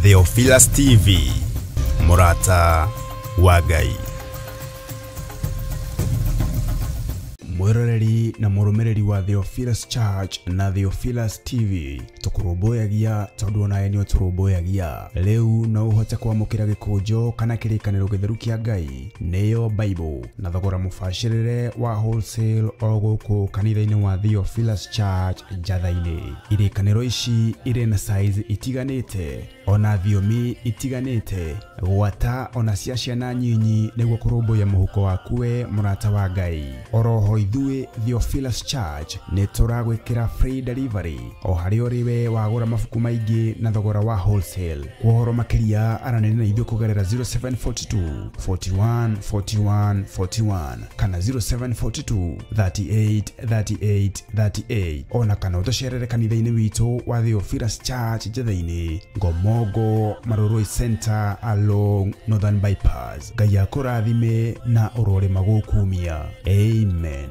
Theophilus TV, Murata wa Ngai. Mwiroreri na murumireri wa Theophilus Church na Theophilus TV tukuruboyagia tondu ona enio turuboyagia leu no uhote kwamukira gikunjo kana kirikaniro githeru kia Ngai neyo Bible na thogora mufashirire wa wholesale oguku kanitha-ini wa Theophilus Church njatha-ini. Irikaniro ici ire na size itiganite ona thiomi itiganite gwata ona cia ciana nyinyi niguo kurumbuya muhuko wakuwe murata wa Ngai. Oroho ithuĩ Theophilus Church nĩ tũragwĩkĩra free delivery o harĩ ũrĩwe wagũra mabuku maingĩ na thogora wa wholesale. Kuhoro makĩria aranĩria na ithuĩ kũgerera 0742 41 41 41 kana 0742 38 38 38 ona kana ũtũcerere kanitha-inĩ witũ wa Theophilus Church njatha-inĩ Ngomongo Maroroi Center along Northern Bypass. Ngai akũrathime na ũrore magũkumia. Amen.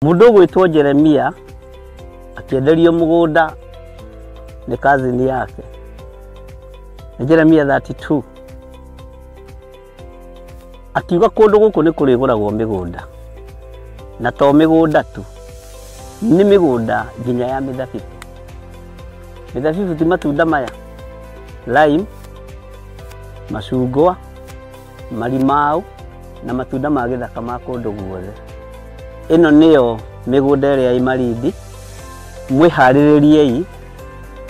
Mundu gwitwo Jeremia akienderio mugunda ni kazini yake. Jeremia 32 akiuga kundu guku ni kuriguragwo migunda na to migunda tu ni migunda nginya ya mithabibu. Mithabibu ti matunda maya lime, macungwa, marimau na matunda ma githaka ma kundu guothe. Ino niyo migunda ĩrĩa ĩ Malindi. Mwiharĩrĩriei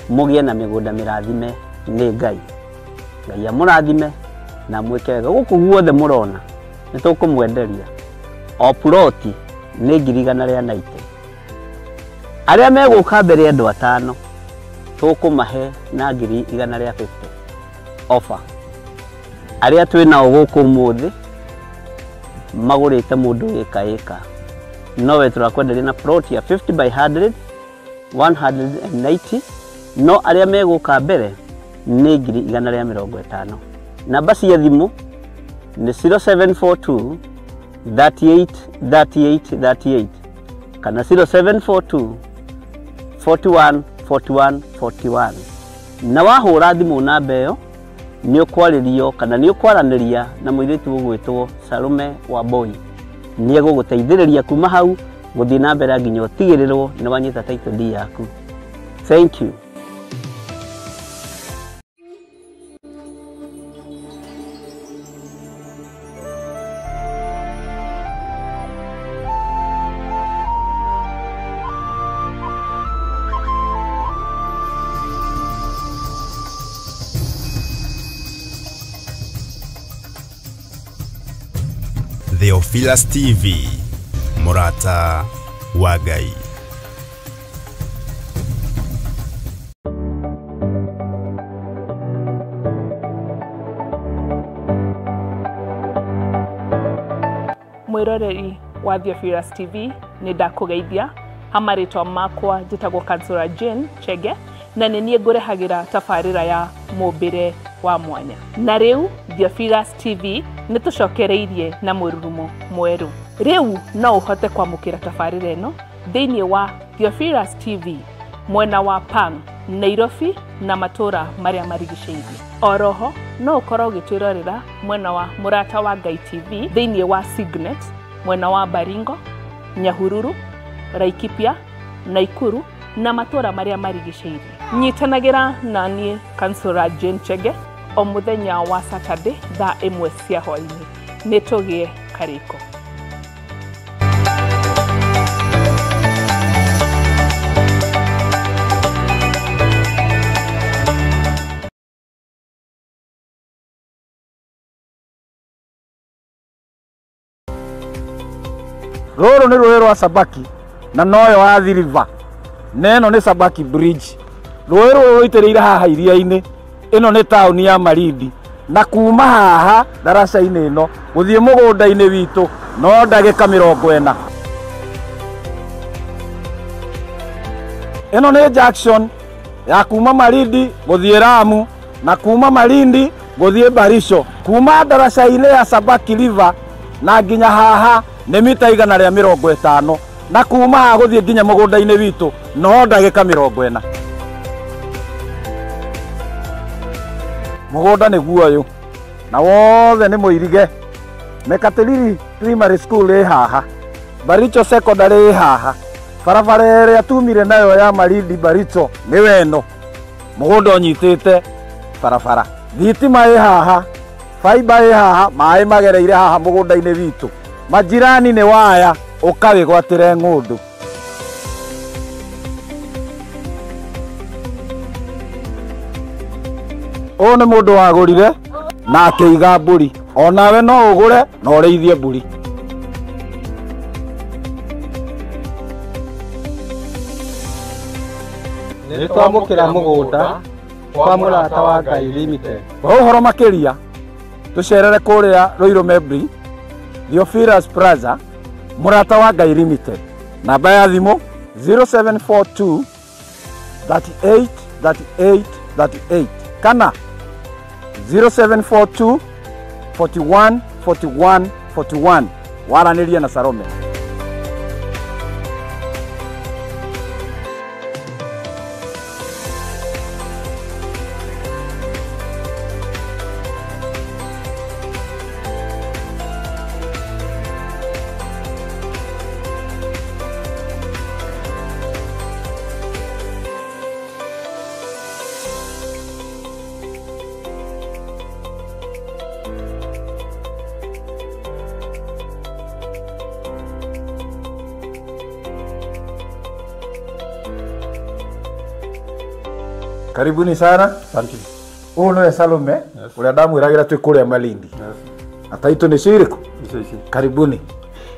mugie na migunda mirathime ni Ngai. Ngai amurathime na mwĩke wega. Gũkũ guothe mũrona nĩ tũkũmwenderia o ploti nĩ 190. Arĩa megũka mbere andũ 5 tũkũmahe na 150 offer. Arĩa twĩnao gũkũ mũthĩ magũrĩte mũndũ ĩka nowe turakwenderia na plot ya 50 by 100 190. No arĩa megũka mbere nĩ 150. Namba cia thimũ nĩ 0742 38 38 38 kana 0742 41 41 41. Na wahũra thimũ namba ĩyo nĩ ũkwarĩrio kana nĩ ũkwaranĩria na mũirĩtu ũgwĩtwo Salome Wamboi. Nĩ egũgũteithĩrĩria kuma hau gũthiĩ na mbere nginya ũtigĩrĩrwo nĩ wanyita title deed yaku. Thank you. Theophilus TV, Murata wa Ngai. Mwiroreri wa Theophilus TV ni ndakugeithia. Hamarĩtwa makwa njĩtagwo Kansora Jane Chege na nĩ niĩ ngũrehagira tabarĩra ya mũmbĩre wa mwanya. Na rĩu Theophilus TV nĩ tũcokereirie na mũrurumo mwerũ. Rĩu no ũhote kwamũkĩra tabarĩra ĩno thĩinĩ wa Theophilus TV mwena wa Pang, Nairobi na matũra marĩa marigicĩirie. Oroho no ũkorwo ũgĩtwĩrorera mwena wa Murata wa Ngai TV thĩinĩ wa Signet mwena wa Baringo, Nyahururu, Laikipia, Naikuru na matũra marĩa marigicĩirie. Nyitanagĩra na niĩ Kansora Jane Chege o muthenya wa Saturday thaa 1 cia hwaĩ-inĩ. Nĩ tũgĩe karĩko. Rũrũ nĩ rũĩ rwa Sabaki na noyo wa Athi River. Neno nĩ Sabaki Bridge. Rũĩ rũrũ rũitĩrĩire haha iria-inĩ. Ĩno nĩ taũni ya Malindi. Na kuma haha daraca-inĩ ĩno gũthiĩ mũgũnda-inĩ witũ no ndagika 40. Ino ni junction ya kuma Malindi guthie Lamu na kuma Malindi guthie Barisho. Kuma daraca-inĩ ya Sabaki River na nginya haha nĩ mita 150 na kuma haha guthie nginya mũgũnda-inĩ witũ no ndagika 40. Mũgũnda nĩ guoyũ na wothe nĩ mũirige. Mekatilili Primary School ĩ haha, Baricho Secondary ĩ haha, barabara ĩrĩa tumire nayo ya Malindi Baricho nĩ weno, mũgũnda ũnyitĩte barabara. Thitima ĩ haha, fiber ĩ haha, maĩ magereire haha mũgũnda-inĩ witũ. Majirani nĩ waya ũkawĩgwatĩre ng'ũndũ. Ũyũ nĩ mũndũ wagũrire na akĩiga mbũri, onawe no ũgũre na ũrĩithie mbũri. Nĩ twamũkĩra mũgũnda kwa mũrata wa Ngai Limited. Kwa ũhoro makĩria tũcerere kũrĩa Ruiru Mebri, Theophilus Plaza, mũrata wa Ngai Limited. Namba ya thimũ 0742 38 38 38 kana 0742 41 41 41. Waranĩria na Salome. Karibuni sana. Asante. Huyu ni Salome, ule ndamwiragira twi kuria Malindi. Ataitu ni ciriko. Karibuni.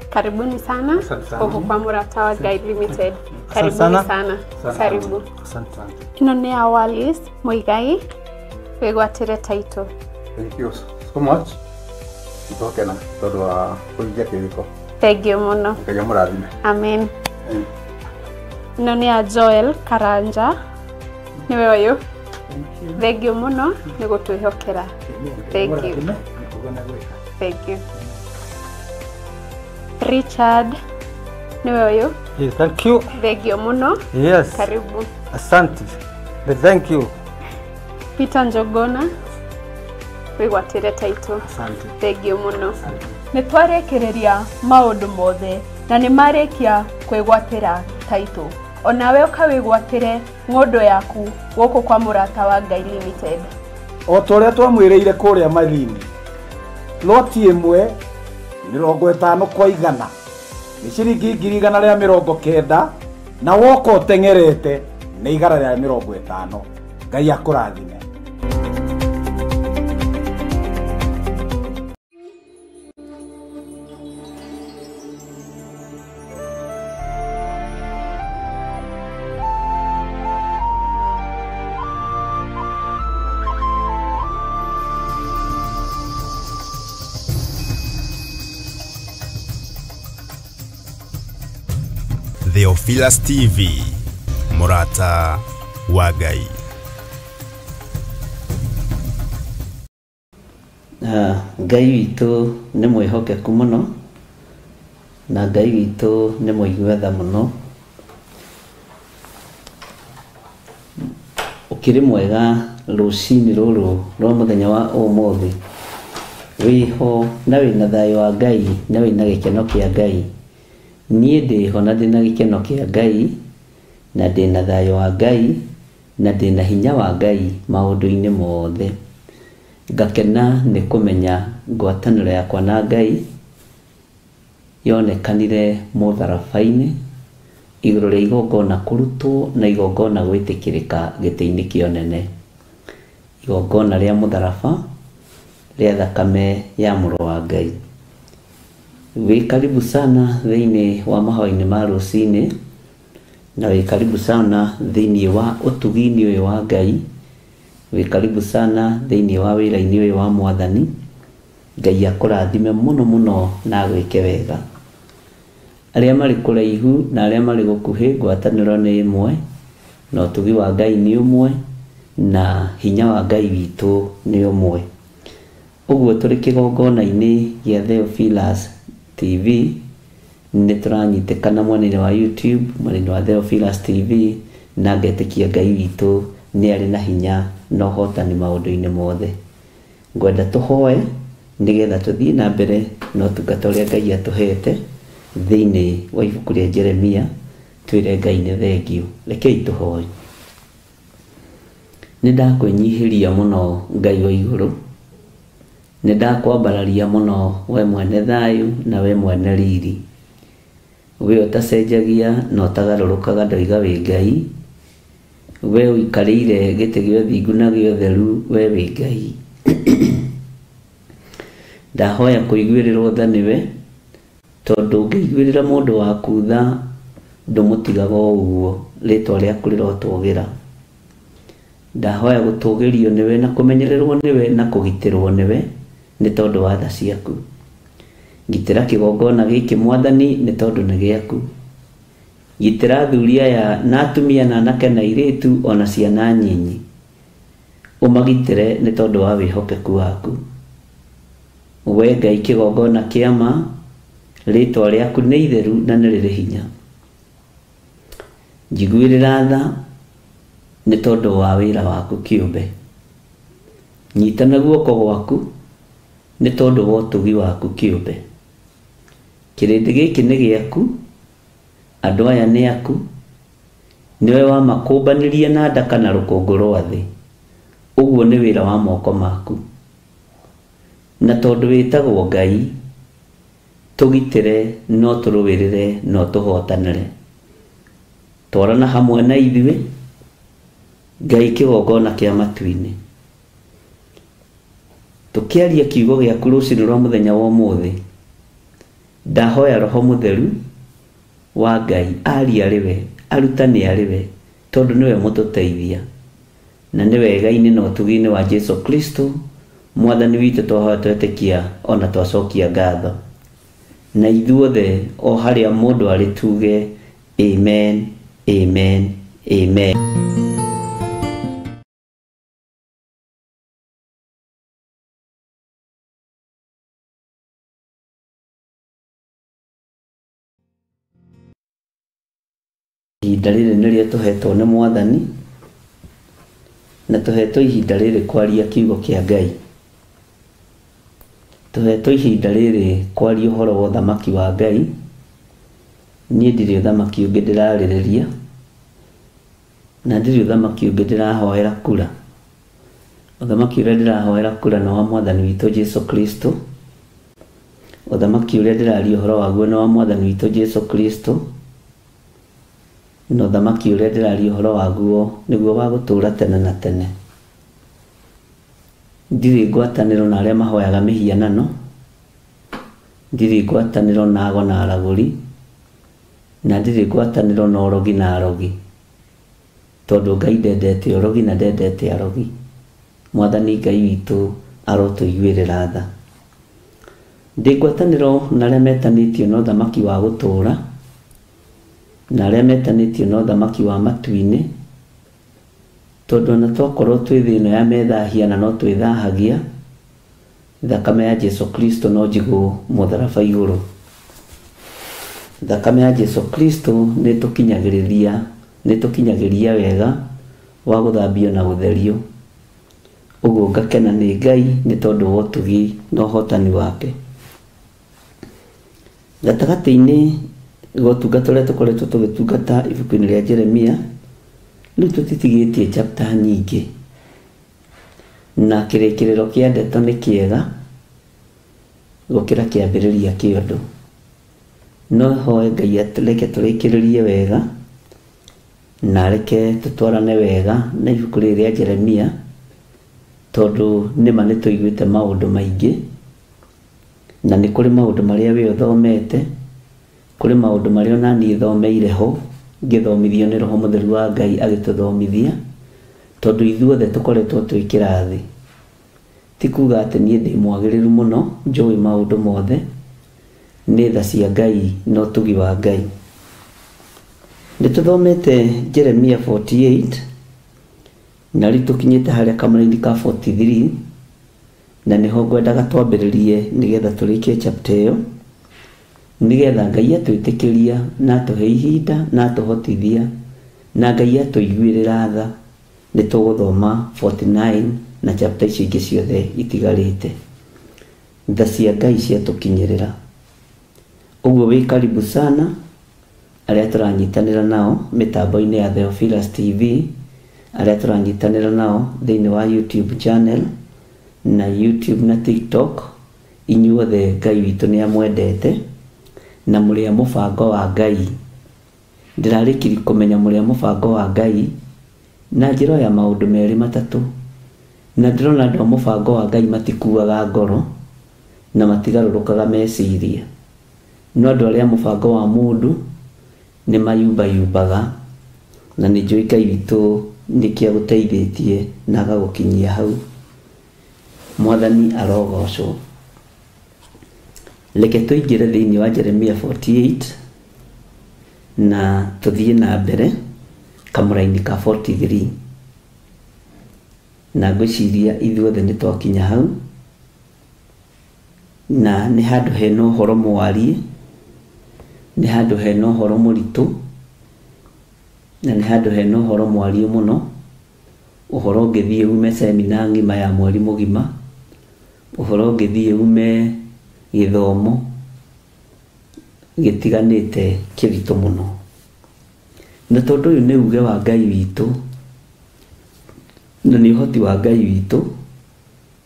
Karibuni sana. Huko kwa mũrata wa Ngai Limited. Karibuni sana. Karibu. Asante. Ino ni Awalis Muigai wigwatire title. Thank you so much. Itokena tondu wa kuingia kiriko. Thank you muno. Ngai amurathime. Amen. Ino ni ya Joel Karanja. Niwe uyu. Thank you muno ni gutwihokera. Thank you. Thank you. Richard niwe uyu. Yes, thank you. Thank you muno. Yes. Karibu. Asante. Thank you. Peter Njogona wigwatire title. Asante. Thank you muno. Nĩ twarekereria maũndũ mothe na nĩ marĩkia kwĩgwatĩra title. Onawe ũkawĩgwatĩre ng'ũndũ yaku gũkũ kwa mũrata wa Ngai Limited. O toria twamwĩrĩire kuria Malindi, loti ĩmwe 50 kwa 100 nĩ ciringi 190 na woka ũteng'erete nĩ 150. Ngai akũrathime. Theophilus TV, mũrata wa Ngai. Ngai witũ nĩ mwĩhokeku mũno na Ngai witũ nĩ mũigua tha mũno. Ũkĩrĩ mwega rũcinĩ rũrũ rwa mũthenya wa ũmũthĩ, wĩho na wĩna thayũ wa Ngai na wĩna gĩkeno kĩa Ngai. Niĩ ndĩho na ndĩna gĩkeno kĩa Ngai na ndĩna thayũ wa Ngai na ndĩna hinya wa Ngai maũndũ-inĩ mothe. Ngakena nĩ kũmenya ngwatanĩro yakwa na Ngai yonekanire mũtharaba-inĩ igũrũ rĩa igongona kũrutwo na igongona gwĩtĩkĩrĩka gĩtĩ-inĩ kĩonene, igongona rĩa mũtharaba rĩa thakame ya mũrũ wa Ngai. Wĩ karibu sana thĩinĩ wa mahoya-inĩ ma rũcinĩ na wĩ karibu sana thĩinĩ wa ũtugi-inĩ ũyũ wa Ngai. Wĩ karibu sana thĩinĩ wa wĩra-inĩ ũyũ wa Mwathani Ngai akũrathime mũno mũno na gwĩke wega. Arĩa marĩ kũraihu na arĩa marĩ gũkuhĩ, ngwatanĩro nĩ ĩmwe, na ũtugi wa Ngai nĩ ũmwe, na hinya wa Ngai witũ nĩ ũmwe. Ũguo tũrĩ kĩgongona-inĩ gĩa Theophilus TV, nĩ tũranyitĩkana mwena-inĩ wa YouTube, mwena-inĩ wa Theophilus TV, na ngetĩkia Ngai witũ nĩ arĩ na hinya na ũhotani maũndũ-inĩ mothe. Ngwenda tũhoe nĩgetha tũthiĩ na mbere na ũtungata ũrĩa Ngai atũhete thĩinĩ wa ibuku rĩa Jeremia, twĩre Ngai nĩ thengiũ. Rekei tũhoe. Nĩ ndakwĩnyihĩria mũno Ngai wa igũrũ, nĩ ndakwambararia mũno we mwene thayũ na we mwene riri, we ũtacenjagia na ũtagarũrũkaga, ndoiga wĩ Ngai, we ũikarĩire gĩtĩ gĩa ũthingu na gĩa ũtheru, we wĩ Ngai. Ndahoya kũiguĩrĩrwo tha nĩwe, tondũ ũngĩiguĩrĩra mũndũ waku tha ndũmũtigaga ũguo, rĩtwa rĩaku rĩrotũgĩra. Ndahoya gũtũgĩrio nĩwe na kũmenyererwo nĩwe na kũgitĩrwo nĩwe nĩ tondũ wa tha ciaku. Gitĩra kĩgongona gĩkĩ Mwathani nĩ tondũ nĩ gĩaku. Gitĩra athuri aya na atumia na anake na airĩtu ona ciana nyinyi, ũmagitĩre nĩ tondũ wa wĩhokeku waku. We Ngai kĩgongona kĩa ma, rĩtwa rĩaku nĩ itheru na nĩ rĩrĩ hinya. Njiguĩrĩra tha nĩ tondũ wa wĩra waku kĩũmbe. Nyitana guoko gwaku nĩ tondũ wa ũtugi waku kĩũmbe. Kĩrĩndĩ gĩkĩ nĩ gĩaku, andũ aya nĩ aku, nĩwe wamakũmbanĩria na ndaka na rũkũngũ rwa thĩ. Ũguo nĩ wĩra wa moko maku. Na tondũ wĩtagwo Ngai, tũgitĩre no tũrũĩrĩre no tũhotanĩre. Twarana hamwe na ithuĩ, Ngai kĩgongona kĩa matu-inĩ. Tũkĩaria kiugo gĩaku rũciinĩ rwa mũthenya wa ũmũthĩ, ndahoya Roho Mũtheru wa Ngai aria arĩwe, arutani arĩwe, tondũ nĩwe mũtũteithia. Na nĩ wega-inĩ na ũtugi-inĩ wa Jesu Kristo, Mwathani witũ twahoya twetĩkia ona twacokia ngatho. Na ithuothe o harĩa mũndũ arĩ tuge amen, amen, amen. Ihinda rĩrĩ nĩrĩo tũhetwo nĩ Mwathani, na tũhetwo ihinda rĩrĩ kwaria kiugo kĩa Ngai. Tũhetwo ihinda rĩrĩ kwaria ũhoro wa ũthamaki wa Ngai. Niĩ ndirĩ ũthamaki ũngĩ ndĩrarĩrĩria, na ndirĩ ũthamaki ũngĩ ndĩrahoera kura. Ũthamaki ũrĩa ndĩrahoera kura nĩ wa Mwathani witũ Jesu Kristo. Ũthamaki ũrĩa ndĩraria ũhoro waguo nĩ wa Mwathani witũ Jesu Kristo. Na ũthamaki ũrĩa ndĩraria ũhoro waguo nĩguo wa gũtũũra tene na tene. Ndirĩ ngwatanĩro na arĩa mahoyaga mĩhianano, ndirĩ ngwatanĩro na ago na aragũri, na ndirĩ ngwatanĩro na orogi na arogi, tondũ Ngai ndendete orogi na ndendete arogi. Mwathani Ngai witũ arotũiguĩrĩra tha. Ndĩ ngwatanĩro na arĩa metanĩtio na ũthamaki wa gũtũũra, na arĩa metanĩtio na ũthamaki wa matu-inĩ, tondũ ona twakorwo twĩ thĩ ĩno ya methahia na no twĩthahagia, thakame ya Jesu Kristo no njigũ mũtharaba igũrũ. Thakame ya Jesu Kristo nĩtũkinyagĩria wega wa gũthambio na gũtherio. Ũguo ngakena nĩ Ngai nĩ tondũ wa ũtugi na ũhotani wake. Gatagatĩ-inĩ gotungata ũrĩa tũkoretwo tũgĩtungata ibuku-inĩ rĩa Jeremia, rĩu tũtitigĩtie chapter nyingĩ, na kĩrĩkĩrĩro kĩa ndeto nĩ kĩega gũkĩra kĩambĩrĩria kĩondo. No hoe Ngai reke tũrĩkĩrĩrie wega na reke tũtwarane wega na ibuku rĩrĩ rĩa Jeremia, tondũ nĩma nĩtũiguĩte maũndũ maingĩ, na nĩ kũrĩ maũndũ marĩa we ũthomete, kũrĩ maũndũ marĩa onaniĩ thomeire ho ngĩthomithio nĩ Roho Mũtheru wa Ngai agĩtũthomithia, tondũ ithuothe tũkoretwo twĩ kĩrathi. ti kuga atĩ niĩ ndĩ mwagĩrĩru mũno njũĩ maũndũ mothe, nĩ tha cia Ngai no tugi wa Ngai. Nĩtũthomete Jeremia 48 na rĩu tũkinyĩte harĩa kamũra-inĩ ka 43, na nĩho ngwendaga twambĩrĩrie nĩgetha tũrĩkie chapter ĩyo, nĩgetha Ngai atwĩtĩkĩria na atũhe ihinda na atũhotithia na Ngai atũiguĩrĩra tha nĩtũgũthoma 49 na chapter icio ingĩ ciothe itigarĩte. Tha cia Ngai ciatũkinyĩrĩra. Ũguo wĩ karibu sana arĩa tũranyitanĩra nao mĩtambo-inĩ ya Theophilus TV, arĩa tũranyitanĩra nao thĩinĩ wa YouTube channel na YouTube na TikTok. Inyuothe Ngai witũ nĩ amwendete na mũrĩ a mũbango wa Ngai. Ndĩrarĩkiri kũmenya mũrĩ a mũbango wa Ngai na njĩra ya maũndũ merĩ matatũ, na ndĩrona andũ a mũbango wa Ngai matikuaga ngoro na matigarũrũkaga meciria, no andũ arĩa mũbango wa mũndũ nĩ mayumbayumbaga, na nĩ njũĩ Ngai witũ nĩkĩo agũteithĩtie na agagũkinyia hau. Mwathani arogocwo. Reke tũingĩre thĩinĩ wa Jeremia 48 na tũthiĩ na mbere kamũra-inĩ ka 43, na ngwĩciria ithuothe nĩ twakinya hau, na nĩ handũ hena ũhoro mũwarie, nĩ handũ hena ũhoro mũritũ, na nĩ handũ hena ũhoro mwarie mũno, ũhoro ũngĩthiĩ ume semina ng'ima ya mweri mũgima, ũhoro ũngĩthiĩ ume gĩthomo gĩtiganĩte kĩritũ mũno. Na tondũ ũyũ nĩ uge wa Ngai witũ na nĩ ũhoti wa Ngai witũ,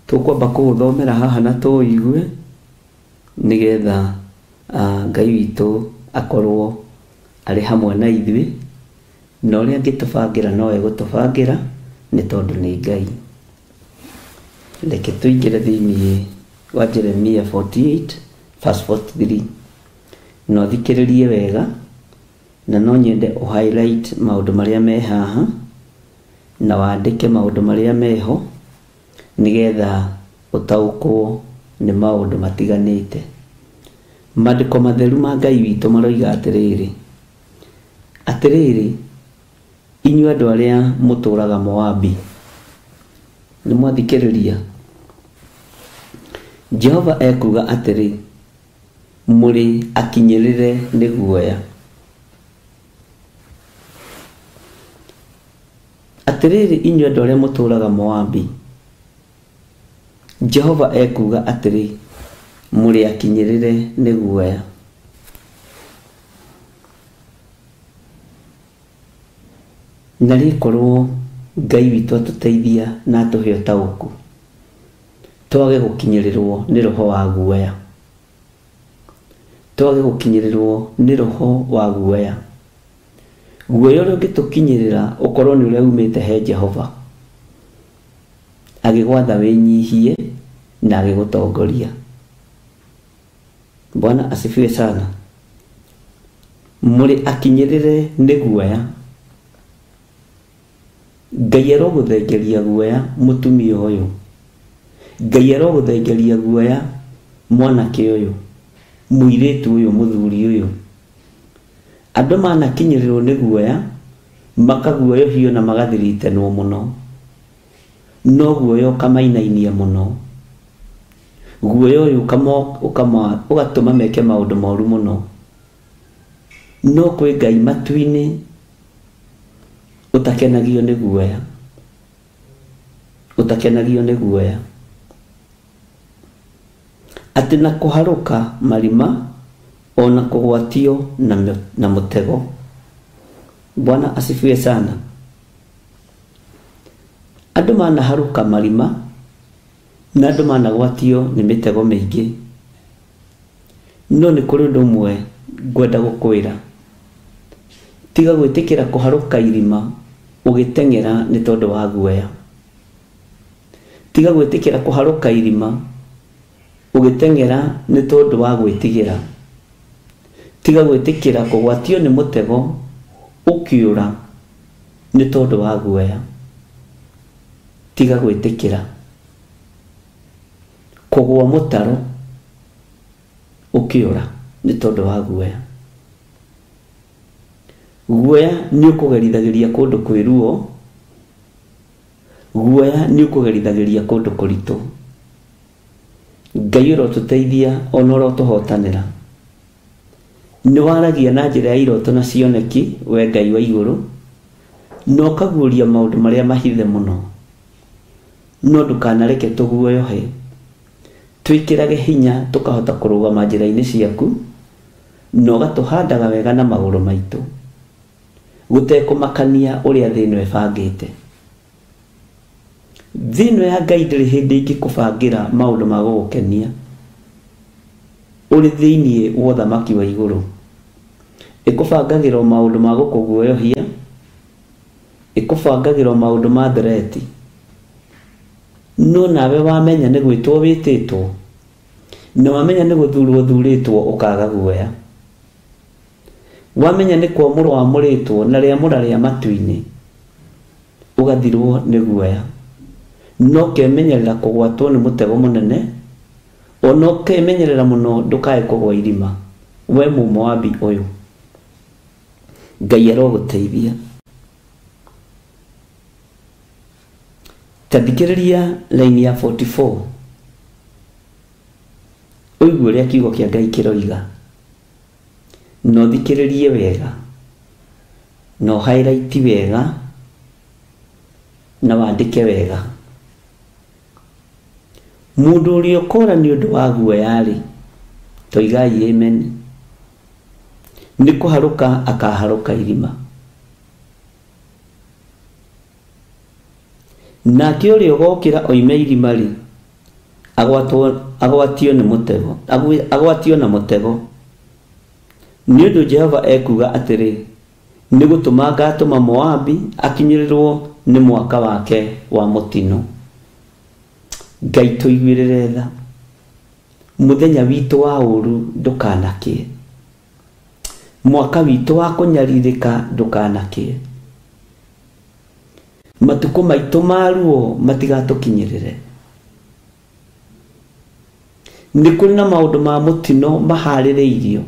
tũkwamba kũũthomera haha na tũũigue nĩgetha Ngai witũ akorwo arĩ hamwe na ithuĩ, na ũrĩa angĩtũbangĩra nowe gũtũbangĩra nĩ tondũ nĩ Ngai. Reke tũingĩre thĩinĩ wa Jeremia 48 verse 43 na ũthikĩrĩrie wega, na no nyende highlight maũndũ marĩa me haha na wandĩke maũndũ marĩa meho nĩgetha ũtaũkwo nĩ maũndũ matiganĩte. Maandĩko matheru ma Ngai witũ maroiga atĩrĩrĩ, inyuĩ andũ arĩa mũtũũraga Moabi, nĩ mwathikĩrĩria. Jehova ekuga atĩrĩ, mũrĩ akinyĩrĩre nĩ guoya. Atĩrĩrĩ inyuĩ andũ arĩa mũtũũraga Moabi, Jehova ekuga atĩrĩ, mũrĩ akinyĩrĩre nĩ guoya. Na rĩkorwo Ngai witũ atũteithia na atũhe ũtaũku, twage gũkinyĩrĩrwo nĩ roho wa guoya, twage gũkinyĩrĩrwo nĩ roho wa guoya. Guoya ũrĩa ũngĩtũkinyĩrĩra ũkorwo nĩ ũrĩa umĩte he Jehova, agĩgwatha wĩnyihie na agĩgũtongoria. Bwana asifiwe sana. Mũrĩ akinyĩrĩre nĩ guoya. Ngai arogũthengeria guoya mũtumia ũyũ, Ngai arogũthengeria guoya mwanake ũyũ, mũirĩtu ũyũ, mũthuri ũyũ. Andũ manakinyĩrĩrwo nĩ guoya makaguoyohio na magathiritenwo mũno, no guoya ũkamainainia mũno. Guoya ũyũ ũgatũma meke maũndũ moru mũno. No kwĩ Ngai matu-inĩ utakenagio nĩ guoya, utakenagio nĩ guoya. Atĩ na kũharũka marima ona kũgwatio na mũtego. Bwana asifiwe sana. Andũ manaharũka marima na andũ managwatio nĩ mĩtego mĩingĩ, no nĩ kũrĩ ũndũ ũmwe ngwenda gũkwĩra. Tiga gwĩtĩkĩra kũharũka irima ũgĩteng'era nĩ tondũ wa guoya. Tiga gwĩtĩkĩra kũharũka irima ũgĩteng'era nĩ tondũ wa gwĩtigĩra. Tiga gwĩtĩkĩra kũgwatio nĩ mũtego ũkĩũra nĩ tondũ wa guoya. Tiga gwĩtĩkĩra. kũgwa mũtaro ũkĩũra nĩ tondũ wa guoya. Guoya nĩ ũkũgerithagĩria kũndũ kwĩruo, guoya nĩ ũkũgerithagĩria kũndũ kũritũ. Ngai ũrotũteithia ona ũrotũhotanĩra. Nĩ waragia na njĩra ya iroto na cioneki, we Ngai wa igũrũ, na ũkaguũria maũndũ marĩa mahithe mũno. No ndũkanareke tũguoyohe, twĩkĩrage hinya tũkahota kũrũgama njĩra-inĩ ciaku, na ũgatũhandaga wega na magũrũ maitũ, gũtekũmakania ũrĩa thĩ ĩno ĩbangĩte. Thĩ ĩno ya Ngai ndĩrĩ hĩndĩ ingĩkũbangĩra maũndũ ma gũgũkenia ũrĩ thĩinĩ wa ũthamaki wa igũrũ. Ĩkũbangagĩra maũndũ ma gũkũguoyohia, ĩkũbangagĩra maũndũ ma thereti. No nawe wamenya nĩ gwĩtwo wĩtĩtwo, na wamenya nĩ gũthurwo thurĩtwo ũkaga guoya. Wamenya nĩ kwamũrwo wamũrĩtwo na rĩamũra rĩa matu-inĩ ũgathirwo nĩ guoya. No ũkemenyerera kũgwatwo nĩ mũtego mũnene, ona ũkemenyerera mũno ndũkae kũgwa irima. We Mũmoabi ũyũ, Ngai arogũteithia. Tathikĩrĩria laini ya 44 ũigue ũrĩa kiugo kĩa Ngai kĩroiga, na ũthikĩrĩrie wega, na ũhighlight wega, na wandĩke wega. Mũndũ ũrĩa ũkora nĩ ũndũ wa guoya-rĩ, toigai amen, nĩ kũharũka akaharũka irima. Nake ũrĩa ũgokĩra oime irima-rĩ, agwatio nĩ mũtego, agwatio na mũtego. Nĩ ũndũ Jehova ekuga atĩrĩ, nĩ gũtũma ngatũma Moabi akinyĩrĩrwo nĩ mwaka wake wa mũtino. Ngai tũiguĩrĩre tha, mũthenya witũ wa ũru ndũkanakĩe, mwaka witũ wa kũnyarirĩka ndũkanakĩe, matukũ maitũ ma ruo matigatũkinyĩrĩre. Nĩ kũrĩ na maũndũ ma mũtino maharĩrĩirio,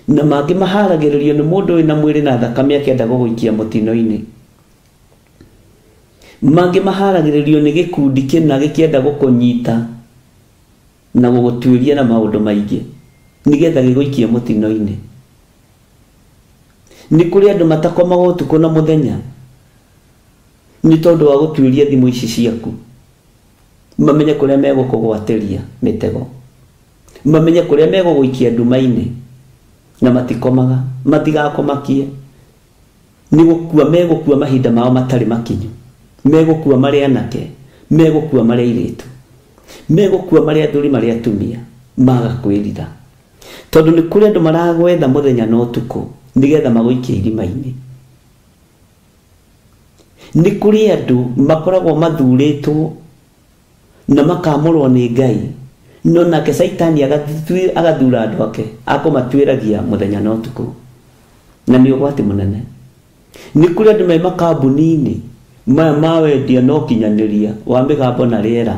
na mangĩ maharagĩrĩrio nĩ mũndũ wĩna mwĩrĩ na thakame akĩenda gũgũikia mũtino-inĩ. Mangĩ maharagĩrĩrio nĩ gĩkundi kĩna gĩkĩenda gũkũnyita na gũgũtuĩria na maũndũ maingĩ nĩgetha gĩgũikie mũtino-inĩ. Nĩ kũrĩ andũ matakomaga ũtukũ na mũthenya nĩ tondũ wa gũtuĩria thimũ ici ciaku, mamenye kũrĩa megũkũgwatĩria mĩtego, mamenye kũrĩa megũgũikia nduma-inĩ, na matikomaga, matigakomakie. Nĩ gũkua megũkua mahinda mao matarĩ makinyu, megũkua marĩ anake, megũkua marĩ airĩtu, megũkua marĩ athuri marĩ atumia, maga kwĩrira. Tondũ nĩ kũrĩ andũ maragwetha mũthenya na ũtukũ nĩgetha magũikie irima-inĩ. Nĩ kũrĩ andũ makoragwo mathurĩtwo na makamũrwo nĩ Ngai, no nake Saitani agathura andũ ake akũmatuĩragia mũthenya na ũtukũ, na nĩ ũgwati mũnene. Nĩ kũrĩ andũ me makambuni-inĩ maya ma wendia no kinyanĩria wa mĩgambo na rĩera,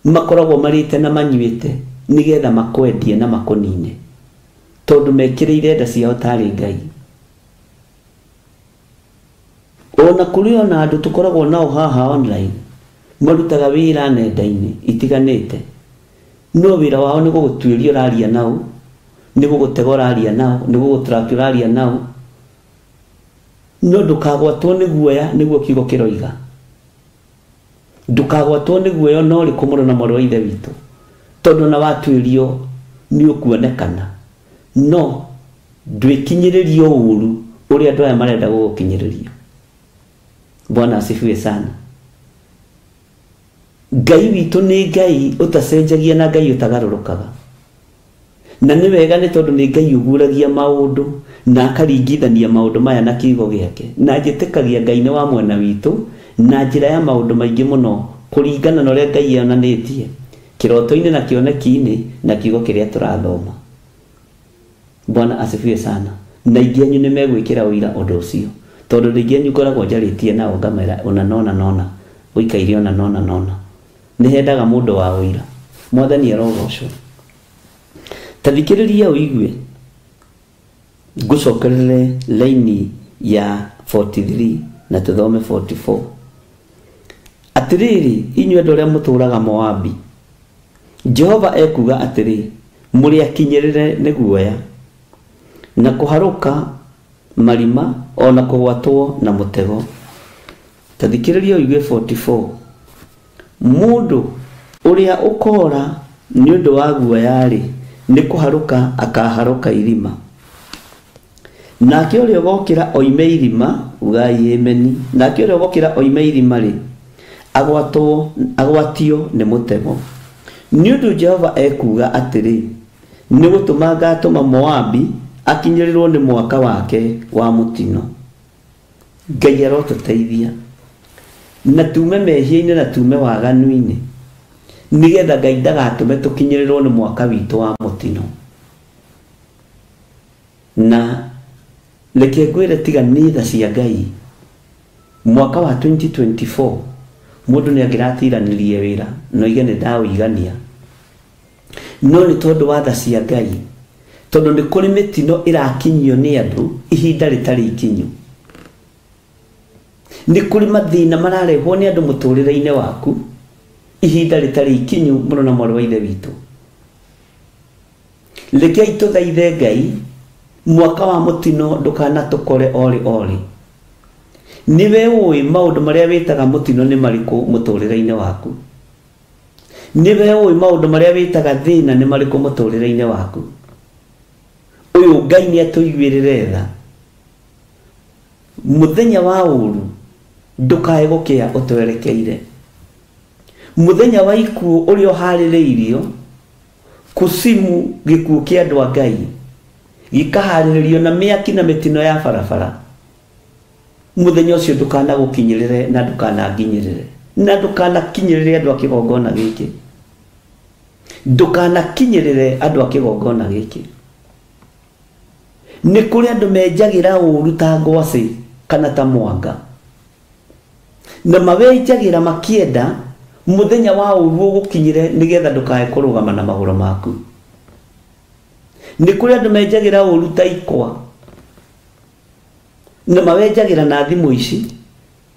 makoragwo marĩte na manyuĩte nĩgetha makwendie na makũnine, tondũ mekĩrĩire nda ciao tarĩ Ngai. Ona kũrĩ ona andũ tũkoragwo nao haha online marutaga wĩra nenda-inĩ itiganĩte, no wĩra wao nĩ gũgũtuĩria ũraria nao, nĩ gũgũtega ũraria nao, nĩ gũgũtrack ũraria nao. No ndũkagwatwo nĩ guoya, nĩguo kiugo kĩroiga. Ndũkagwatwo nĩ guoya no ũrĩ kũmũrwo na mwarĩ wa ithe witũ, tondũ na watuĩrio nĩ ũkuonekana, no ndwĩkinyĩrĩrio ũru ũrĩa andũ aya marenda gũgũkinyĩrĩrio. Bwana asifiwe sana. Ngai witũ nĩ Ngai ũtacenjagia na Ngai ũtagarũrũkaga, na nĩ wega nĩ tondũ nĩ Ngai ũguũragia maũndũ na akaringithania maũndũ maya na kiugo gĩake, na njĩtĩkagia Ngai nĩ wa mwena witũ na njĩra ya maũndũ maingĩ mũno kũringana na ũrĩa Ngai yonanĩtie kĩroto-inĩ na kĩoneki-inĩ na kiugo kĩrĩa tũrathoma. Bwana asifiwe sana. Na ingĩ anyu nĩ megwĩkĩra ũira ũndũ ũcio, tondũ rĩngĩ anyu ngoragwo njarĩtie nao ngamera ona nona ũikaire ona nona. nĩ hendaga mũndũ wa ũira. Mwathani arogocwo. Tathikĩrĩria ũigue ngũcokerere laini ya 43 na tũthome 44. Atĩrĩrĩ, inyuĩ andũ arĩa mũtũũraga Moabi, Jehova ekuga atĩrĩ, mũrĩ akinyĩrĩre nĩ guoya na kũharũka marima o na kũgwatwo na mũtego. Tathikĩrĩria ũigue 44. Mũndũ ũrĩa ũkora nĩ ũndũ wa guoya-rĩ, nĩ kũharũka akaharũka irima. Nake ũrĩa ũgokĩra oime irima, ugai ameni, nake ũrĩa ũgokĩra oime irima-rĩ, agwatio nĩ mũtego. Nĩ ũndũ Jehova ekuga atĩrĩ, nĩ gũtũma ngatũma Moabi akinyĩrĩrwo nĩ mwaka wake wa mũtino. Ngai arotũteithia na tume mehia-inĩ na tume waganu-inĩ, nigetha Ngai ndagatũme tũkinyĩrĩrwo nĩ mwaka witũ wa mũtino. Na reke ngwĩre tiga nĩ tha cia Ngai, mwaka wa 2024 mũndũ nĩ angĩratiranĩrie wĩra no ige nĩ ndaũigania, no nĩ tondũ wa tha cia Ngai, tondũ nĩ kũrĩ mĩtino ĩrakinyio nĩ andũ ihinda rĩtarĩ ikinyu. Nĩ kũrĩ mathĩna mararehwo nĩ andũ mũtũrĩre-inĩ waku ihinda rĩtarĩ ikinyu. Mũno na mwarĩ wa ithe witũ, rekei tũthaithe Ngai mwaka wa mũtino ndũkanatũkore orĩ. Niwe ũĩ maũndũ marĩa wĩtaga mũtino nĩ marĩkũ mũtũrĩre-inĩ waku. Niwe ũĩ maũndũ marĩa wĩtaga thĩna nĩ marĩkũ mũtũrĩre-inĩ waku. Ũyũ Ngai nĩ atũiguĩrĩre tha. Mũthenya wa ũru ndũkae gũkĩa ũtwerekeire. Mũthenya wa ikuũ ũrĩa ũharĩrĩirio kusimu gĩkuũ kĩa andũ a Ngai gĩkaharĩrĩrio na mĩaki na mĩtino ya barabara, mũthenya ũcio ndũkanagũkinyĩrĩre na ndũkananginyĩrĩre na ndũkanakinyĩrĩre andũ a kĩgongona gĩkĩ. Ndũkanakinyĩrĩre andũ a kĩgongona gĩkĩ. Nĩ kũrĩ andũ menjagĩra ũru ta ngwacĩ kana ta mwanga, na mawenjagĩra makĩenda mũthenya wa ũru ũgũkinyĩre nĩgetha ndũkae kũrũgama na magũrũ maku. Nĩ kũrĩ andũ menjagĩra ũru ta ikwa, na mawenjagĩra na thimũ ici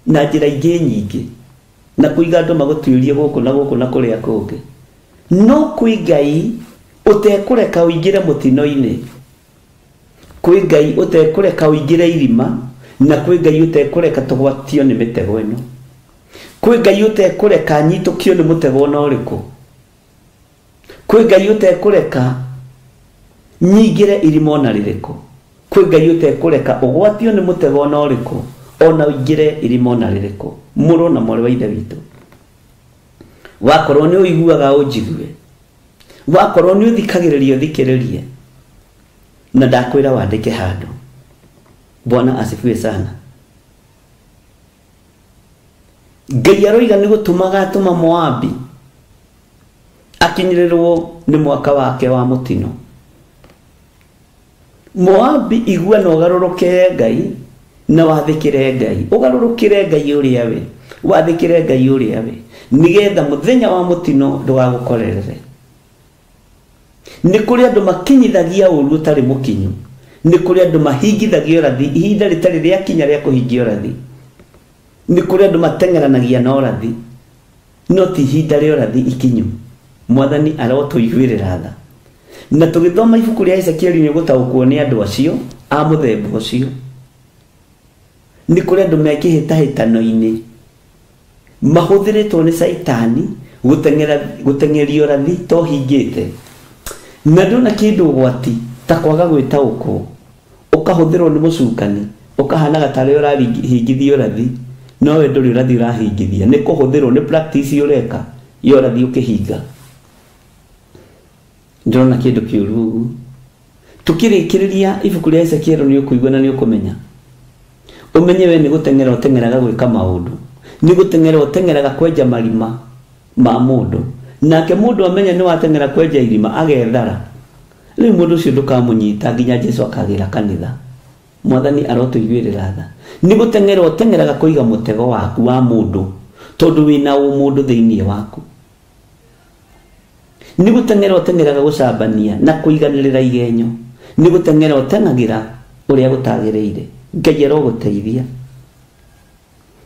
na njĩra ingĩ nyingĩ, na kũiga andũ magũtuĩrie gũkũ na gũkũ na kũrĩa kũngĩ. No kwĩ Ngai ũtekũreka ũingĩre mũtino-inĩ, kwĩ Ngai ũtekũreka ũingĩre irima, na kwĩ Ngai ũtekũreka tũgwatio nĩ mĩtego ĩno. Kwĩ Ngai ũtekũreka nyitũkio nĩ mũtego ona ũrĩkũ. Kwĩ Ngai ũtekũreka nyingĩre irima ona rĩrĩkũ. Kwĩ Ngai ũtekũreka ũgwatio nĩ mũtego ona ũrĩkũ, ona ũingĩre irima ona rĩrĩkũ. Mũrũ na mwarĩ wa ithe witũ, wakorwo nĩ ũiguaga ũnjigue, wakorwo nĩ ũthikagĩrĩria ũthikĩrĩrie, na ndakwĩra wandĩke handũ. Bwana asifiwe sana. Ngai aroiga nĩ gũtũma gatũma Moabi akinyĩrĩrwo nĩ mwaka wake wa mũtino. Moabi igua na ũgarũrũkĩre Ngai na wathĩkĩre Ngai. Ũgarũrũkĩre Ngai ũrĩa we, wathĩkĩre Ngai ũrĩa we, nigetha mũthenya wa mũtino ndũgagũkorerere. Nĩ kũrĩ andũ makinyithagia ũru ũtarĩ mũkinyu. Nĩ kũrĩ andũ mahingithagia ũrathi ihinda rĩtarĩ rĩakinya rĩa kũhingia ũrathi. Nĩ kũrĩ andũ mateng'eranagia na ũrathi no ti ihinda rĩa ũrathi ikinyu. Mwathani arotũiguĩrĩra tha, na tũgĩthoma ibuku rĩa Ezekieli nĩ gũtaũkwo nĩ andũ acio a mũthemba ũcio. Nĩ kũrĩ andũ me kĩhĩtahĩtano-inĩ mahũthĩrĩtwo nĩ Saitani gũteng'eria ũrathi tohingĩte, na ndona kĩndũ ũgwati ta kwaga gwĩtaũkwo, ũkahũthĩrwo nĩ mũcukani, ũkahanaga tarĩ ũrahingithia ũrathi, no we ndũrĩ ũrathi ũrahingithia, nĩ kũhũthĩrwo nĩ practice ũreka ya ũrathi ũkĩhinga. Ndĩrona kĩndũ kĩũru ũguo. Tukĩrĩkĩrĩria ibuku rĩa Ezekiel nĩ ũkũigua na nĩ ũkũmenya. Ũmenye we nĩ gũteng'era ũteng'eraga gwĩka maũndũ, nĩ gũteng'era ũteng'eraga kwenja marima ma mũndũ, nake mũndũ amenya nĩ wateng'era kwenja irima agethara. Rĩu mũndũ ũcio ndũkamũnyita nginya Jesũ akagĩra kanitha. Mwathani arotũiguĩrĩra tha. Nĩ gũteng'era ũteng'eraga kũiga mũtego waku wa mũndũ, tondũ wĩna ũmũndũ thĩinĩ waku. nĩ gũteng'era ũteng'eraga gũcambania na kũiganĩrĩra igenyo, nĩ gũteng'era ũteng'agĩra ũrĩa gũtagĩrĩire. Ngai arogũteithia,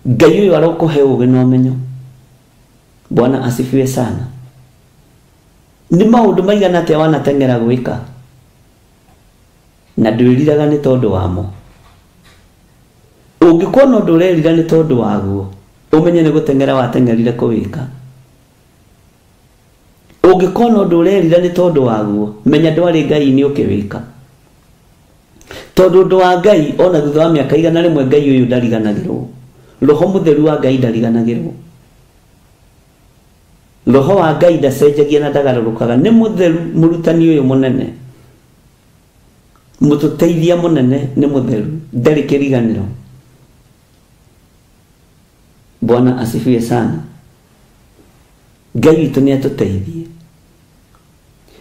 Ngai ũyũ arokũhe ũũgĩ na ũmenyo. Bwana asifiwe sana. Nĩ maũndũ maigana atĩa wanateng'era gwĩka na ndwĩriraga nĩ tondũ wamo? Ũngĩkorwo na ũndũ ũrerira nĩ tondũ waguo, ũmenye nĩ gũteng'era wateng'erire kũwĩka. Ũngĩkorwo na ũndũ ũrerira nĩ tondũ waguo, menya ndwarĩ Ngai-inĩ ũkĩwĩka. Tondũ ũndũ wa Ngai ona thutha wa mĩaka igana rĩmwe Ngai ũyũ ndariganagĩrwo. Roho mũtheru wa Ngai ndariganagĩrwo. Roho wa Ngai ndacenjagia na ndagarũrũkaga. Nĩ mũtheru, mũrutani ũyũ mũnene, mũtũteithia mũnene, nĩ mũtheru, ndarĩ kĩriganĩro. Bwana asifiwe sana. Ngai witũ nĩ atũteithie.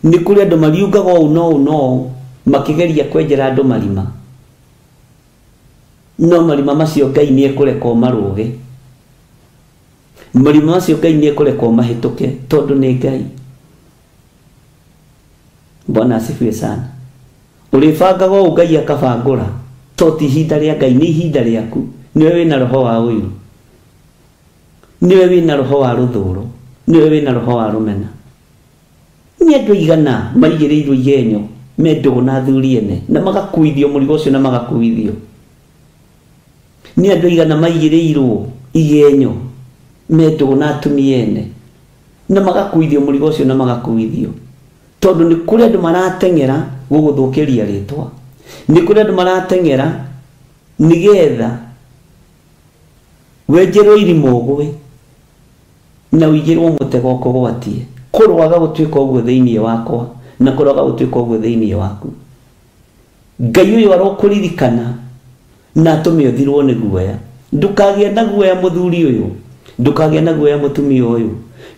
Nĩ kũrĩ andũ mariungaga ũũ no makĩgeria kwenjera andũ marima, no marima macio Ngai nĩ ekũreka marũge. Marima macio Ngai nĩ ekũreka mahĩtũke tondũ nĩ Ngai. Bwana asifiwe sana. Ũrĩbangaga ũũ Ngai akabangũra, to ti ihinda rĩa Ngai, nĩ ihinda rĩaku. Nĩwe wĩna roho wa ũiru, nĩwe wĩna roho wa rũthũũro, nĩwe wĩna roho wa rũmena. Nĩ andũ igana maigĩrĩirwo igenyo me ndũgũ na athuri ene na magakuithio mũrigo ũcio na magakuithio. Nĩ andũ igana maigĩrĩirwo igenyo me ndũgũ na atumia ene na magakuithio mũrigo ũcio na magakuithio. Tondũ nĩ kũrĩ andũ marateng'era gũgũthũkĩria rĩtwa, nĩ kũrĩ andũ marateng'era nĩgetha wenjerwo irima ũgwe na ũigĩrwo mũtego ũkũgwatie. Kũroaga gũtuĩka ũguo thĩinĩ wakwa na kũroaga gũtuĩka ũguo thĩinĩ waku. Ngai ũyũ arokũririkana na atũme ũthirwo nĩ guoya. Ndũkagĩe na guoya mũthuri ũyũ, ndũkagĩe na guoya mũtumia ũyũ,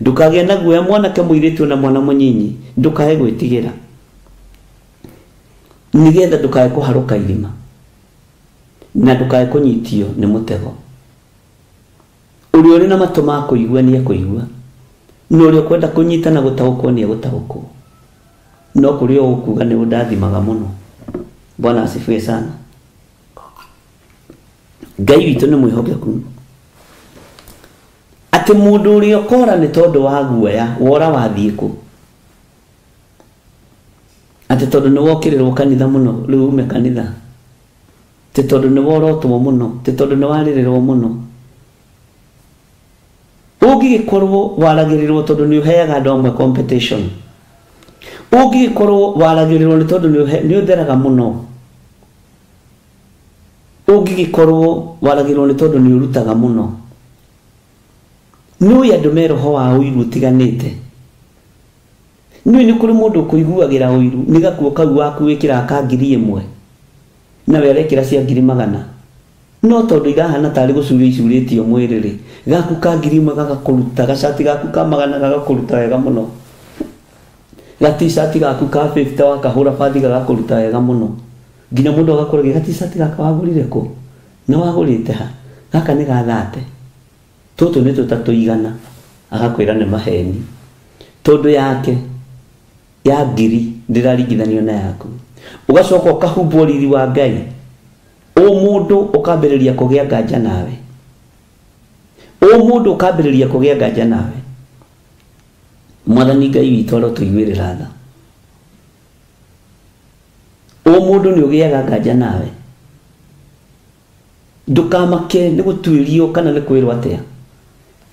ndũkagĩe na guoya mwanake mũirĩtu na mwana mũnyinyi. Ndũkae gwĩtigĩra nĩgetha ndũkae kũharũka irima na ndũkae kũnyitio nĩ mũtego. Ũrĩa ũrĩ na matũ ma kũigua nĩ ekũigua, na ũrĩa ũkwenda kũnyita na gũtaũkwo nĩ egũtaũkwo. No kũrĩ o ũkuga nĩ ũndathimaga mũno. Bwana asifiwe sana. Ngai witũ nĩ mwĩhokeku atĩ mũndũ ũrĩa ũkora nĩ tondũ wa guoya wora wathiĩ kũ? Atĩ tondũ nĩ wokĩrĩrwo kanitha mũno rĩu ume kanitha, atĩ tondũ nĩ worotwo mũno, atĩ tondũ nĩ warĩrĩrwo mũno. Ũngĩgĩkorwo waragĩrĩrwo tondũ nĩ ũheaga andũ amwe competition, ũngĩgĩkorwo waragĩrĩrwo nĩ tondũ nĩ ũtheraga mũno, ũngĩgĩkorwo waragĩrĩrwo nĩ tondũ nĩ ũrutaga mũno, nĩ ũĩ andũ me roho wa ũiru ũtiganĩte. Nĩ kũrĩ mũndũ ũkũiguagĩra ũiru nĩ gakuo kau waku wĩkĩraga ka 1,000 nawe arekĩra cia 100,000, no tondũ igahana tarĩ gũcuria icurĩtio mwĩrĩ-rĩ, gaku ka 1,000 gagakũruta, gacati gaku ka 100 gagakũruta wega mũno, gati-cati gaku ka 50 wakahũra bathi gagakũruta wega mũno. Nginya mũndũ agakũragia gati-cati gaka wagũrire kũ? Na wagũrĩte ha? Gaka nĩ ga 30, tũtũ nĩ tũtatũ-100, agakwĩra nĩ maheni. Tondũ yake ya 1,000 ndĩraringithanio na yaku. Ũgacoka ũkahumbwo riri wa Ngai, mũndũ ũkambĩrĩria kũgĩa nganja nawe, mũndũ ũkambĩrĩria kũgĩa nganja nawe. Mwathani Ngai witũ arotũiguĩrĩra tha. Mũndũ nĩ ũgĩaga nganja nawe. Ndũkamake nĩ gũtuĩrio kana nĩ kwĩrwo atĩa.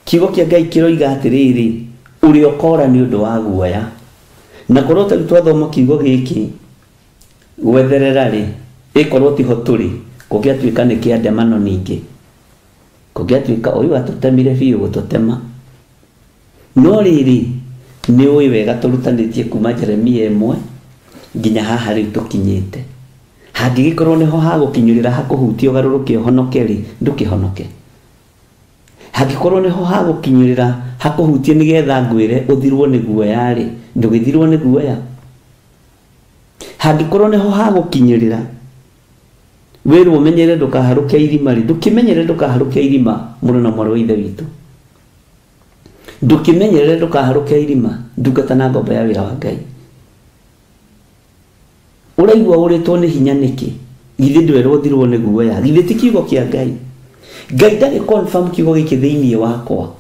Kiugo kĩa Ngai kĩroiga atĩrĩrĩ, ũrĩa ũkora nĩ ũndũ wa guoya. Na korwo tarĩ twathoma kiugo gĩkĩ gwetherera-rĩ, ĩkorwo tiho tũrĩ, kũngĩatuĩka nĩ kĩa ndemano ningĩ, kũngĩatuĩka ũyũ atũtemire biũ gũtũtema. No rĩrĩ nĩ ũĩ wega tũrutanĩtie kuma Jeremia 1 nginya haha rĩu tũkinyĩte. Hangĩgĩkorwo nĩho hagũkinyĩrĩra hakũhutia ũgarũrũke ũhonoke-rĩ, ndũkĩhonoke. Hangĩkorwo nĩho hagũkinyĩrĩra hakũhutie nĩgetha ngwĩre ũthirwo nĩ guoya-rĩ, ndũgĩthirwo nĩ guoya. Hangĩkorwo nĩho hagũkinyĩrĩra wĩrwo ũmenyere ndũkaharũke irima-rĩ, ndũkĩmenyere ndũkaharũke irima, mũrũ na mwarĩ wa ithe witũ. ndukimenyerere ndukaharuke irima ndungata na ngombo ya wira wa Ngai. Uraigua uritwo ni hinya niki githi ndwerwo thirwo ni guoya githi ti kiugo kia Ngai. Ngai ndari confirm kiugo giki thiini wakwa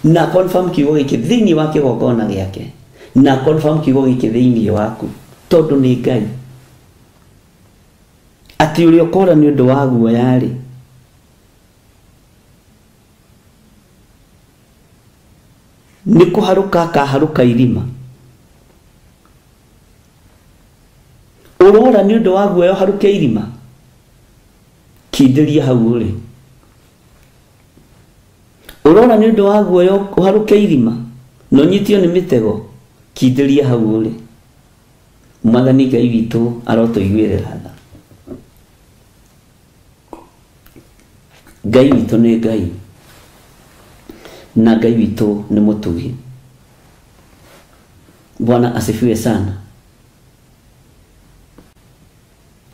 na confirm kiugo giki thiini wa kigongona giake na confirm kiugo giki thiini waku tondu ni Ngai. Ati uri ukora ni undu wa guoya ri ni kuharuka akaharuka irima. Urora ni undu wa guoya haruke irima kindiria hau uri. Urora ni undu wa guoya uharuke irima no nyitio ni mitego kindiria hau uri. Mwathani Ngai witu arotuiguirira tha. Ngai witu ni Ngai na Ngai witu ni mutugi. Bwana asifiwe sana.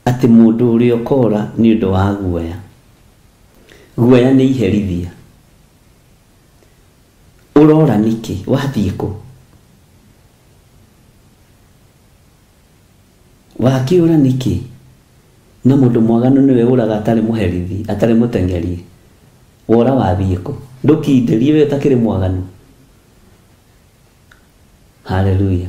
Ati mundu uri okora ni undu wa guoya. Guoya ni iherithia. Urora niki wathie ku wakiura niki na mundu mwaganu niwe uraga atari muherithi atari mutengeri wora wathie ku ndukindirie we utakiri mwaganu. Haleluya.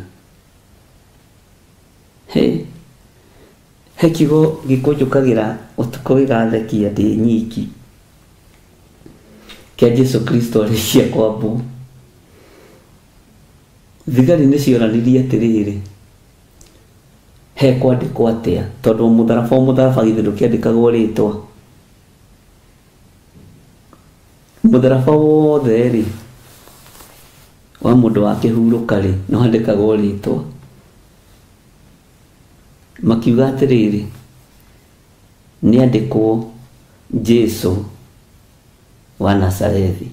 He kigo gikunjukagira utuko gigathekia ndi nyiki kia Jesu Kristo arĩcia kwambu. Thigari nĩ cioranirie atĩrĩrĩ he kwandĩkwo atĩa tondũ mũtharaba githĩ ndũkĩandĩkagwo rĩtwa. Mũtharaba wothe rĩ wa mũndũ wa kĩhurũka rĩ no handĩkagwo rĩtwa. Makiuga atĩrĩrĩ nĩandĩkwo Jesu wa Nazarethi.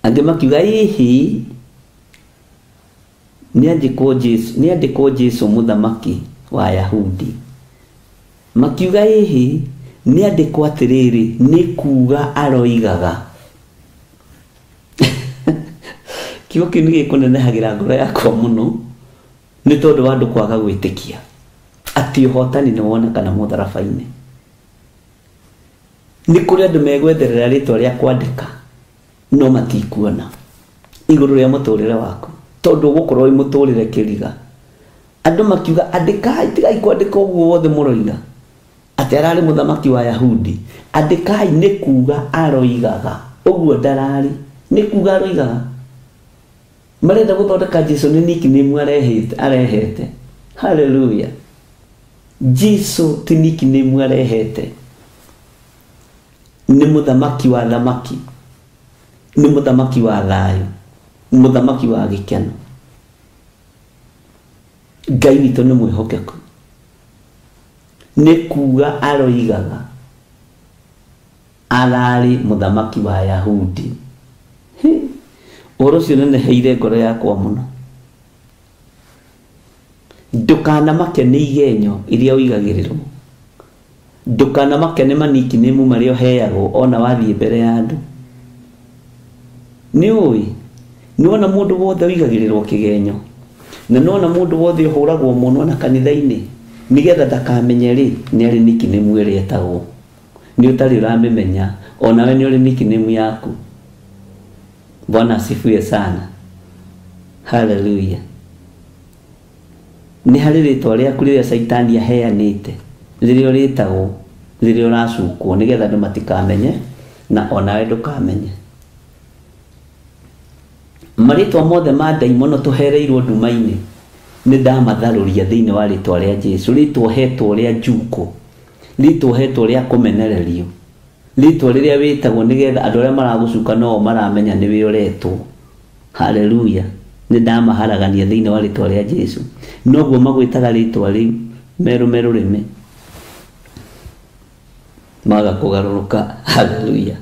Angĩ makiuga hihi nĩandĩkwo Jesu mũthamaki wa Ayahudi. Makiuga hihi nĩandĩkwo atĩrĩrĩ nĩ kuuga aroigaga. Kiugo kĩu nĩ gĩkũnenehagĩra ngoro yakwa mũno nĩ tondũ wa andũ kwaga gwĩtĩkia atĩ ũhotani nĩ wonekana mũtharaba-inĩ. Nĩ kũrĩ andũ megwetherera rĩtwa rĩa kwandĩka no matikuona igũrũ rĩa mũtũrĩre waku tondũ gũkorwo wĩ mũtũrĩre kĩriga. Andũ makiuga andĩkai tigai kwandĩka ũguo wothe mũroiga atĩ ararĩ mũthamaki wa Ayahudi. Andĩkai nĩ kuuga aroigaga ũguo ndararĩ nĩ kuuga aroigaga. Marenda gũthondeka Jesu nĩ nickname arehete. Haleluya. Jesu ti nickname arehete. Ni mũthamaki wa thamaki, ni mũthamaki wa thayũ, ni mũthamaki wa gĩkeno. Ngai witũ nĩ mwĩhokeku. Nĩ kuuga aroigaga ararĩ mũthamaki wa Ayahudi. Ũhoro ũcio ũneneheire ngoro yakwa mũno. Ndũkanamake nĩ igenyo iria ũigagĩrĩrwo. Ndũkanamake nĩ manickname marĩa ũheagwo ona wathiĩ mbere ya andũ. Nĩũĩ nĩwona mũndũ wothe ũigagĩrĩrwo kĩgenyo na nĩwona mũndũ wothe ũhũragwo mũno na kanitha-inĩ nĩgetha ndakamenye rĩ nĩ arĩ nickname ĩrĩa etagwo. Nĩ ũtarĩ ũramĩmenya onawe nĩ ũrĩ nickname yaku. Bwana asifiwe sana. Haleluya. Nĩ harĩ rĩtwa rĩaku rĩrĩa Saitani aheanĩte rĩrĩa rĩtagwo rĩrĩa ũracukwo nĩgetha andũ matikamenye na onawe ndũkamenye. Marĩtwa mothe ma ndaimono tũhereirwo nduma-inĩ nĩ ndamatharũria thĩinĩ wa rĩtwa rĩa Jesu. Rĩtwa hetwo rĩa njuko, rĩtwa hetwo rĩa kũmenererio, rĩtwa rĩrĩa wĩtagwo nĩgetha andũ arĩa maragũcuka no maramenya nĩwe ũretwo. Haleluya. Nĩ ndamaharagania thĩinĩ wa rĩtwa rĩa Jesu. Noguo magwĩtaga rĩtwa rĩu merũ rĩme maga kũgarũrũka. Haleluya.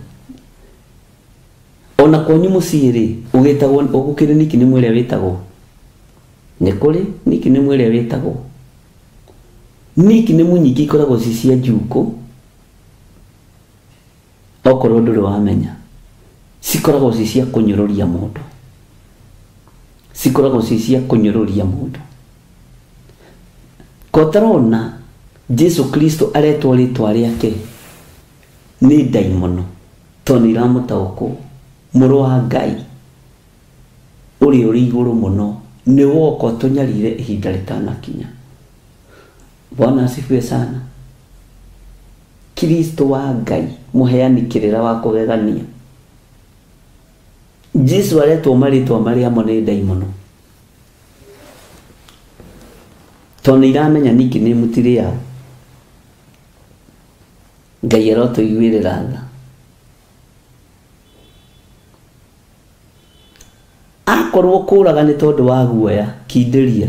Ona kwanyu mũciĩ rĩ ũgĩtagwo ũgũkĩrĩ nickname ĩrĩa wĩtagwo. Nĩ kũrĩ nickname ĩrĩa wĩtagwo. Nickname nyingĩ ikoragwo cia njuko okorwo ndũrĩ wamenya. cikoragwo ci cia kunyururia mundu, cikoragwo ci cia kunyururia mundu. Kotarona Jesu Kristo aretwo ritwa riake ni daimono toni ramutauko muru wa Ngai uri iguru muno ni woko tunyarire ihinda ritanakinya. Bwana asifiwe sana. Kristo wa Ngai muheani kirira wa kugegania. Jesu aretwo maritwa maria mone daimono toni iramenya niki ni mutire yao. Ngai aroto igwirira tha. Akorwo kuraga ni tondu wa guoya kindiria.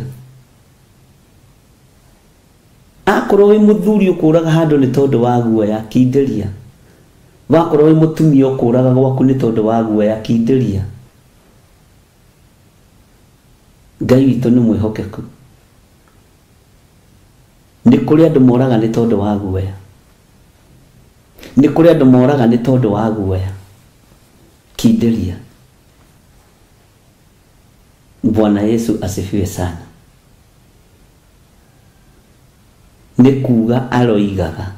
Akorwo wi muthuri ukuraga handu ni tondu wa guoya kindiria. Wakorwo wi mutumia ukuraga gwaku ni tondu wa guoya kindiria. Ngai witu ni mwihokeku. Ni kuri andu moraga ni tondu wa guoya. Ni kuri andu moraga ni tondu wa guoya kindiria. Bwana Yesu asifiwe sana. Ni kuga aroigaga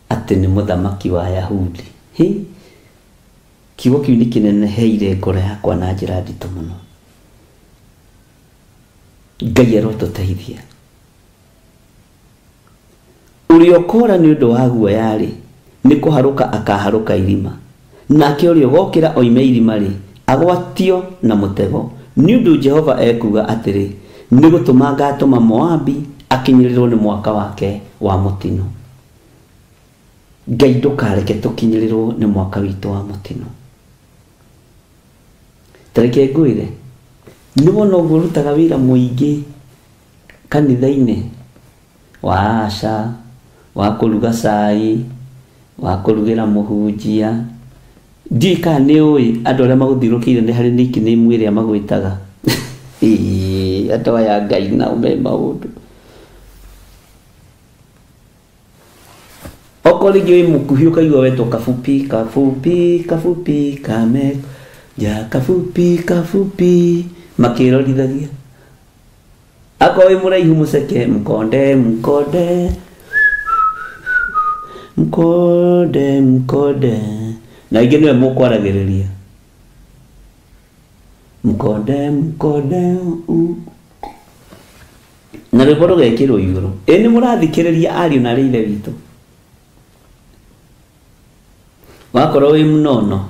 ati ni muthamaki wa Ayahudi. Kiugo kiu ni kinene heire ngoro yakwa na njira nditu muno. Ngai arotuteithia. Uliokora ni undu wa guoya ri ni kuharuka akaharuka irima, nake urio gokira oime irima ri agwatio na mutego. Ni undu Jehova ekuga atiri ni gutuma ngatuma Moabi akinyirirwo ni mwaka wake wa mutino. Ngai ndukareke tukinyirirwo ni mwaka witu wa mutino. Tareke ngwire ni wona uguo rutaga wira muingi kanitha-ini wa asha, wa kuruga cai, wa kurugira muhunjia. Ndika ni oi andu aria maguthirukire ni hari niki ni mwire amagwitaga andu aya Ngai na ume maundu. Okorigi wi mukuhi ukaigua wetwo kafupi kafupi kafupi kame ja kafupi kafupi makirorithagia. Ako wi muraihu muceke mkonde mkonde mkonde mkonde na ingi niwe mukwaragiriria mkonde mkonde na rwimbo gekirwo iguru. Ni murathikiriria ariu na rithe witu. Wakorwo wi munono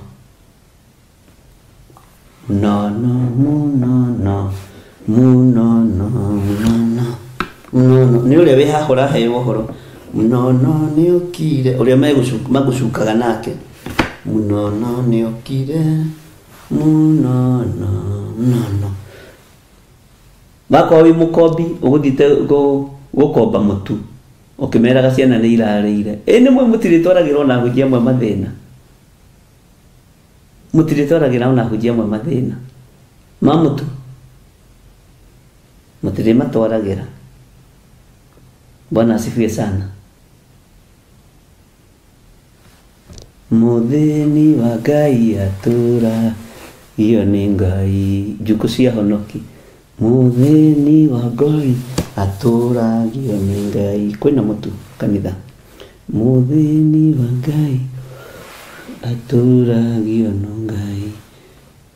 munono munono munono munono munono ni uria wi hahora he wohoro munono ni ukire uria magucukaga nake munono ni ukire munono munono. Wakorwo wi mukombi uguthite gukomba mutu ukimeraga ciana ni irarire. Ni mwe mutiritwaragirwo na hujia mwe mathina. Mutiritwaragira na hujia mwe mathina mamutu mutire matwaragira. Bwana asifiwe sana. Muthini wa Ngai atura iyo ni Ngai juku cia honoki. Muthini wa Ngai atura iyo ni Ngai. Kwina mutu kanitha. Muthini wa Ngai atura iyo ni Ngai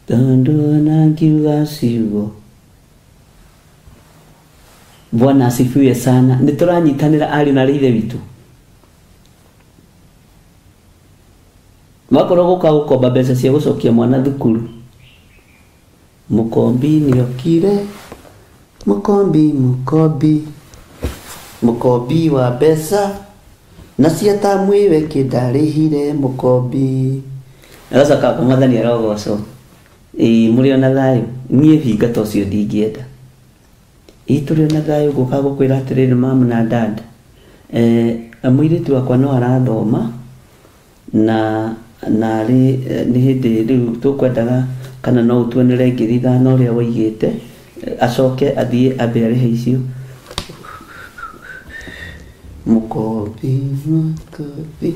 tondu na ngiuga ciugo. Bwana asifiwe sana. Nituranyitanira ari na rithe witu. Wakorwo guka gukomba mbeca cia gucokia mwana thukuru, mukombi ni okire mukombi mukombi mukombi wa mbeca na ciata mwiwe kindarihire mukombi. Agacoka kumathania rogoco. Muri ona thayu nie hinga to cio ndingienda. Turi ona thayu guka gukwira atiriri mamu na dada. Mwiritu wakwa no arathoma na ni hindi riu tukwendaga kana no utuonere ngiri ithano uria waigite acoke athie ambe arihe icio. Mukombi mukombi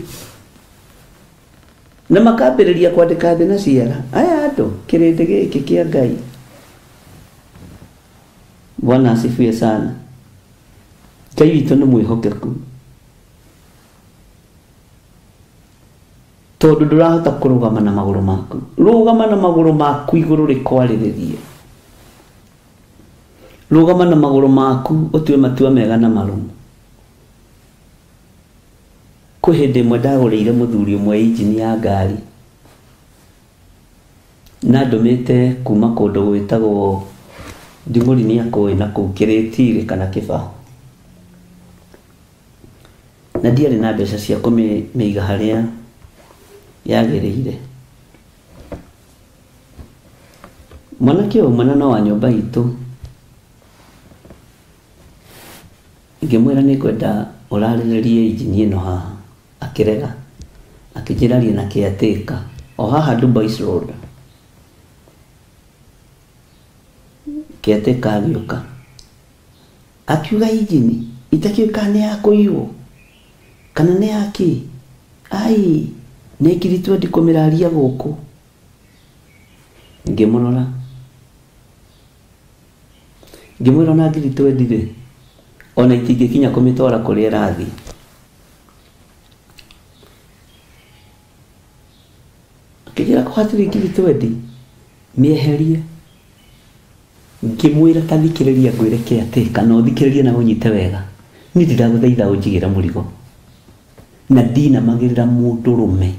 na makambĩrĩria kwandĩka thĩ na ciara aya andũ kĩrĩndĩ gĩkĩ kĩa Ngai. Bwana asifiwe sana. Ngai witũ nĩ mwĩhokeku, tondũ ndũrahota kũrũgama na magũrũ maku. Rũgama na magũrũ maku igũrũ rĩkwarĩrĩrie, rũgama na magũrũ maku ũtue matua mega na marũmu. Kwĩ hĩndĩ ĩmwe ndagũrĩire mũthuri ũmwe injini ya ngari, na ndũmĩte kuma kũndũ gwĩtagwo Ndimũri nĩ akũĩ na kũu Kĩrĩtirĩ kana Kĩbaũ, na ndiarĩ na mbeca cia kũmĩiga harĩa yagĩrĩire. Mwanake ũyũ mwana wa nyũmba itũ ngĩmwĩra nĩngwenda ũrarĩrĩrie injini ĩno haha, akĩrega, akĩnjĩra arie na caretaker o haha Dubai Road. Caretaker agĩũka akiuga injini itakĩũĩ kana nĩ ya kũiywo kana nĩ yake. Ai nĩ ngiri 20 kũmĩraria gũkũ. Ngĩmũrora ngĩmwĩra na ngiri 20 rĩ, ona itingĩkinya kũmĩtwara kũrĩa ĩrathiĩ. Akĩnjĩra hatirĩ ngiri 20 mĩeherie. Ngĩmwĩra ta thikĩrĩria ngwĩre caretaker na ũthikĩrĩrie na ũnyite wega, niĩ ndiragũthaitha ũnjigĩra mũrigo na ndinamagĩrĩra mũndũrũme,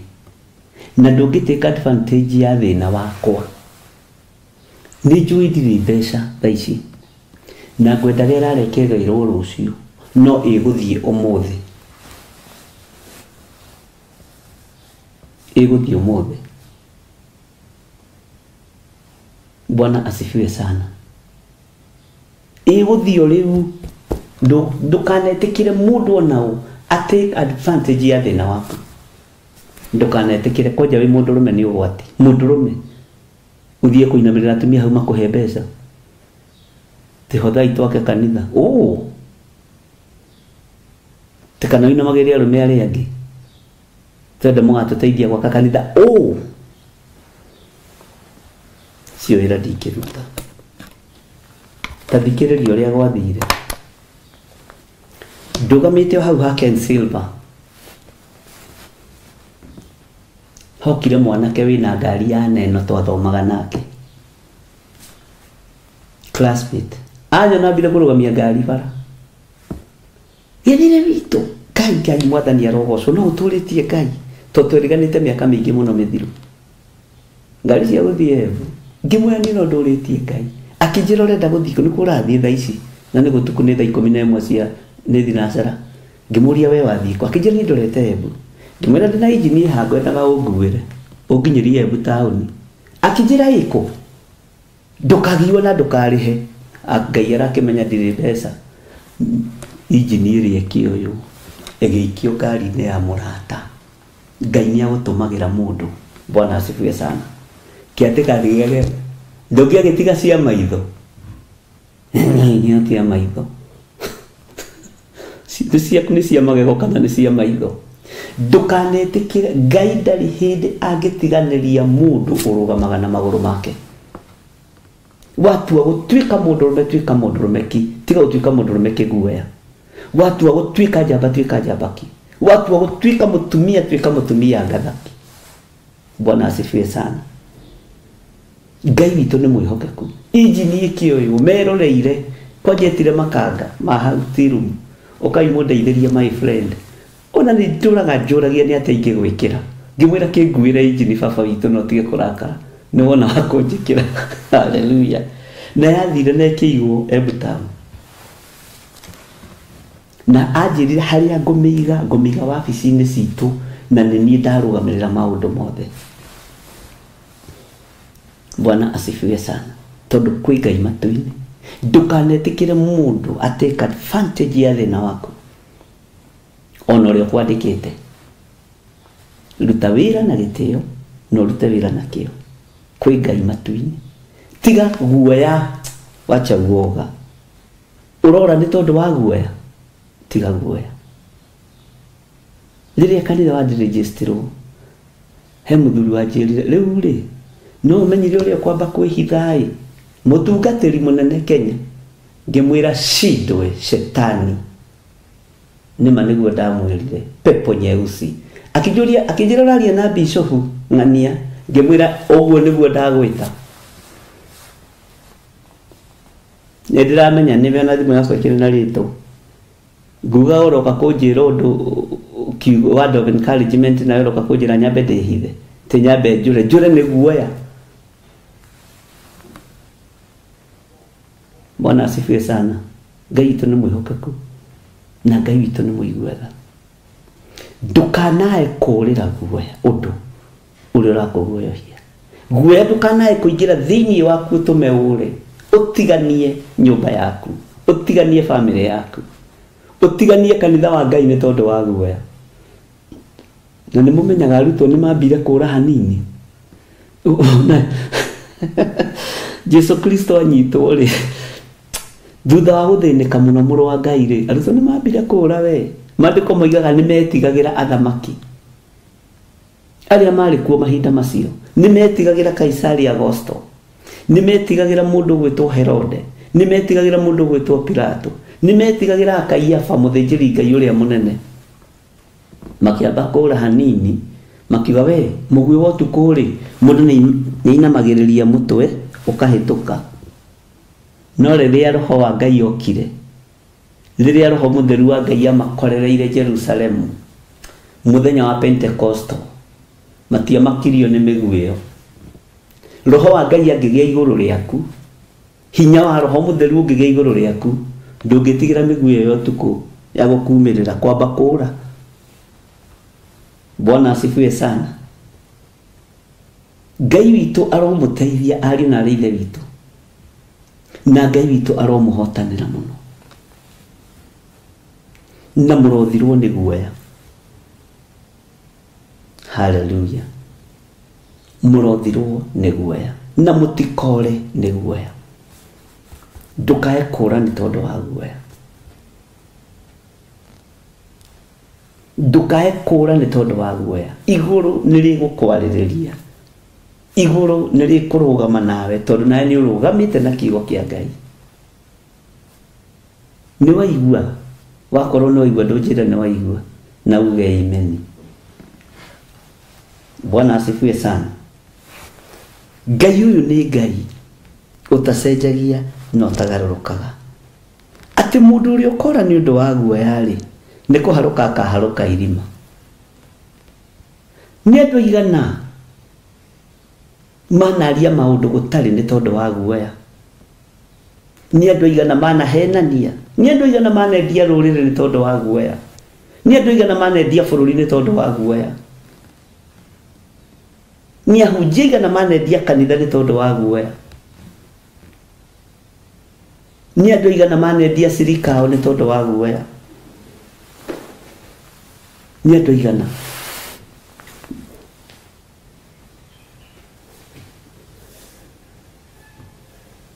na ndũngĩtĩka advantage ya thĩna wakwa. Nĩ njũĩ ndirĩ mbeca thaa ici na ngwendaga ĩrareke gairwo rũciũ, no ĩgũthiĩ ũmũthĩ, ĩgũthiĩ ũmũthĩ. Bwana asifiwe sana. Ĩgũthiĩ o rĩu, ndũkanetĩkĩre mũndũ onaũ atake advantage ya thĩna waku. Ndũkanetĩkĩre kwanja wĩ mũndũrũme nĩ ũgwati. Mũndũrũme ũthiĩ kũinamĩrĩra atumia hau makũhe mbeca, tĩhothai twake kanitha. Tikana ũinamagĩrĩra arũme arĩa angĩ twende mũgatũteithia gwaka kanitha. Cio wĩra ndingĩruta. Ta thikĩrĩria ũrĩa gwathire. Ndũgamĩte hau ha Ken Silver, hokire mwanake wĩna ngari ya neno twathomaga nake, classmate, aja nambire kũrũgamia ngari bara. Yenire witũ Ngai mwathani arogocwo, no ũtũrĩtie Ngai tondũ twĩriganĩte mĩaka mĩingĩ mũno mĩthiru. Ngari cia gũthiĩ hebu ngĩmwĩra niĩ no ndũrĩtie Ngai. Akĩnjĩra ũrenda gũthiĩ nĩ kũrathiĩ thaa ici na nĩ gũtukũ nĩ thaa 11 cia nĩ thinacara. Ngĩmũria we wathiĩ kũ? Akĩnjĩra niĩ ndorete hebu. Ngĩmwĩra ndĩna injini haha ngwendaga ũnguĩre ũnginyĩrie hebu taũni. Akĩnjĩra ĩkũ? Ndũkagiyo na ndũkarĩhe. Ngai arakĩmenya ndirĩ mbeca. Injini ĩrĩa ĩkĩoywo ĩgĩikio ngari-inĩ ya mũrata. Ngai nĩagũtũmagĩra mũndũ. Bwana asifiwe sana. Kĩatĩka thigage ndũngĩagĩtiga cia maitho. Nĩ cia maitho. Citu ciaku nĩ cia magego kana nĩ cia maitho. Ndũkanetĩkĩre. Ngai ndarĩ hĩndĩ angĩtiganĩria mũndũ ũrũgamaga na magũrũ make. Watua gũtuĩka mũndũrũme tuĩka mũndũrũme ki, tiga gũtuĩka mũndũrũme kĩguoya. Watua gũtuĩka njamba tuĩka njamba ki. Watua gũtuĩka mũtumia tuĩka mũtumia ngathaki. Bwana asifiwe sana. Ngai witũ nĩ mwĩhokeku. Injini ĩkĩoywo meroreire kwanjetire makanga ma hau tirumu ũkaimũndeithĩria my friend. Ona nĩ ndũraga njũragia nĩ atĩa ingĩgwĩkĩra. Ngĩmwĩra kĩnguĩre injini baba witũ no tige kũrakara. Nĩ wona hakũnjĩkĩra. Haleluya. Na yathire na ĩkĩigwo Ebutamu. Na anjĩrire harĩa ngũmĩiga wabici-inĩ citũ na nĩ niĩ ndarũgamĩrĩra maũndũ mothe. Bwana asifiwe sana. Tondũ kwĩ Ngai matu-inĩ. Ndũkanetĩkĩre mũndũ atake advantage ya thĩna waku. Ona ũrĩa kwandĩkĩte. Ruta wĩra na gĩtĩo, no rute wĩra na kĩo. Kwĩ Ngai matu-inĩ. Tiga guoya, wacha guoga. Ũrora nĩ tondũ wa guoya. Tiga guoya. Rĩrĩa kanitha wa registerwo he muthuri wanjirire riu ri no umenyire uria kwamba kwihitha mutungatiri munene Kenya ngimwira shidwe shetani nima niguo ndamwirire pepo nyeusi akijiraria na bishop ng'ania ngimwira uguo niguo ndagwita ndiramenya nibe na thimu yakwa kiri na rito nguga oroka kunjira undu word of encouragement na oroka kunjira nyambe ndihithe ti nyambe njure niguoya. Bwana asifiwe sana. Ngai witu ni mwihokeku na Ngai witu ni muiguaga. Ndukanae kurira guoya undu uri urakuguoyohia. Guoya ndukanae kuingira thiini waku tume ure. Utiganie nyumba yaku, utiganie family yaku, utiganie kanitha wa Ngai ni tondu wa guoya. Na ni mumenyaga arutwo ni mambire kura hanini. Jesu Kristo anyitwo ri thutha wa guthinika muno muru wa Ngai ri arutwo ni mambire kura we. Mandiko moigaga ni metigagira athamaki aria mari kuo mahinda macio, ni metigagira Kaisari Augusto, ni metigagira mundu gwitwo Herode, ni metigagira mundu gwitwo Pilato, ni metigagira Kaiafa muthinjiri Ngai uria munene. Makiamba kura hanini makiuga we mugwi wa utuku ri mundu ni inamagiriria mutwe ukahituka. No riria roho wa Ngai okire, riria roho mutheru wa Ngai amakorereire Jerusalemu muthenya wa Pentecost, matia makirio ni miguu iyo. Roho wa Ngai angigia iguru riaku, hinya wa roho mutheru ungigia iguru riaku, ndungitigira miguu iyo tuku ya gukumirira kwamba kura. Bwana asifiwe sana. Ngai witu aromuteithia ari na rithe witu, na Ngai witu aromuhotanira muno, na murothirwo ni guoya. Haleluya. Murothirwo ni guoya na mutikore ni guoya. Ndukae kura ni tondu wa guoya. Ndukae kura ni tondu wa guoya. Iguru nirigukwaririria, iguru nirikurugama nawe tondu nawe ni urugamite na kiugo kia Ngai. Ni waigua wakorwo no igua ndunjira ni waigua na uge amen. Bwana asifiwe sana. Ngai uyu ni Ngai utacenjagia no tagarurukaga. Ati mundu uri ukora ni undu wa guoya ri ni kuharuka akaharuka irima. Ni andu igana manaria maundu gutari ni tondu wa guoya. Ni andu igana manahenania, ni andu igana manendia ruriri ni tondu wa guoya, ni andu igana manendia bururi ni tondu wa guoya, ni ahunjia igana manendia kanitha ni tondu wa guoya, ni andu igana manendia sirikao ni tondu wa guoya, ni andu igana.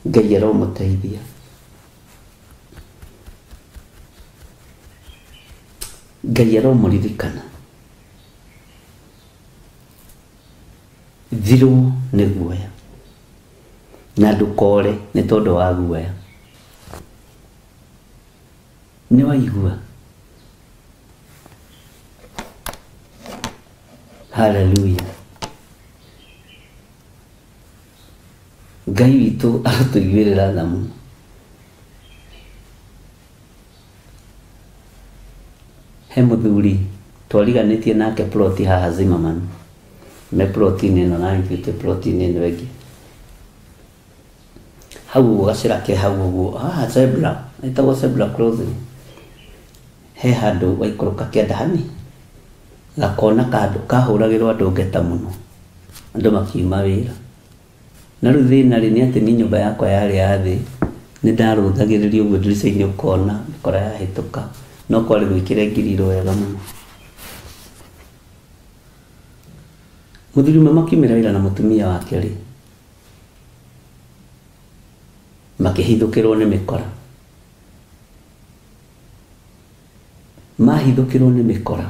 Ngai aromuteithia. Ngai aromuririkana. Thirwo ni guoya na ndukore ni tondu wa guoya. Ni waigua. Haleluya. Ngai witu aratuigwirira tha muno. He muthuri twariganitie nake ploti haha Zimmerman, me ploti nino na ngite ploti nino egi hau gacira ke hau uguo zebra itago zebra clothing. He handu waikuruka kenda hani gakona kandu kahuragirwo andu ngeta muno, andu makiuma wira. Na riu thina ri ni ati ni nyumba yakwa yari yathi ni ndaruthagiriria uguo ndirica-ini ukona kora yahituka no kwari gwikire ngiriro wega muno. Muthuri makimira wira na mutumia wake ri makihithukirwo ni mikora, mahithukirwo ni mikora.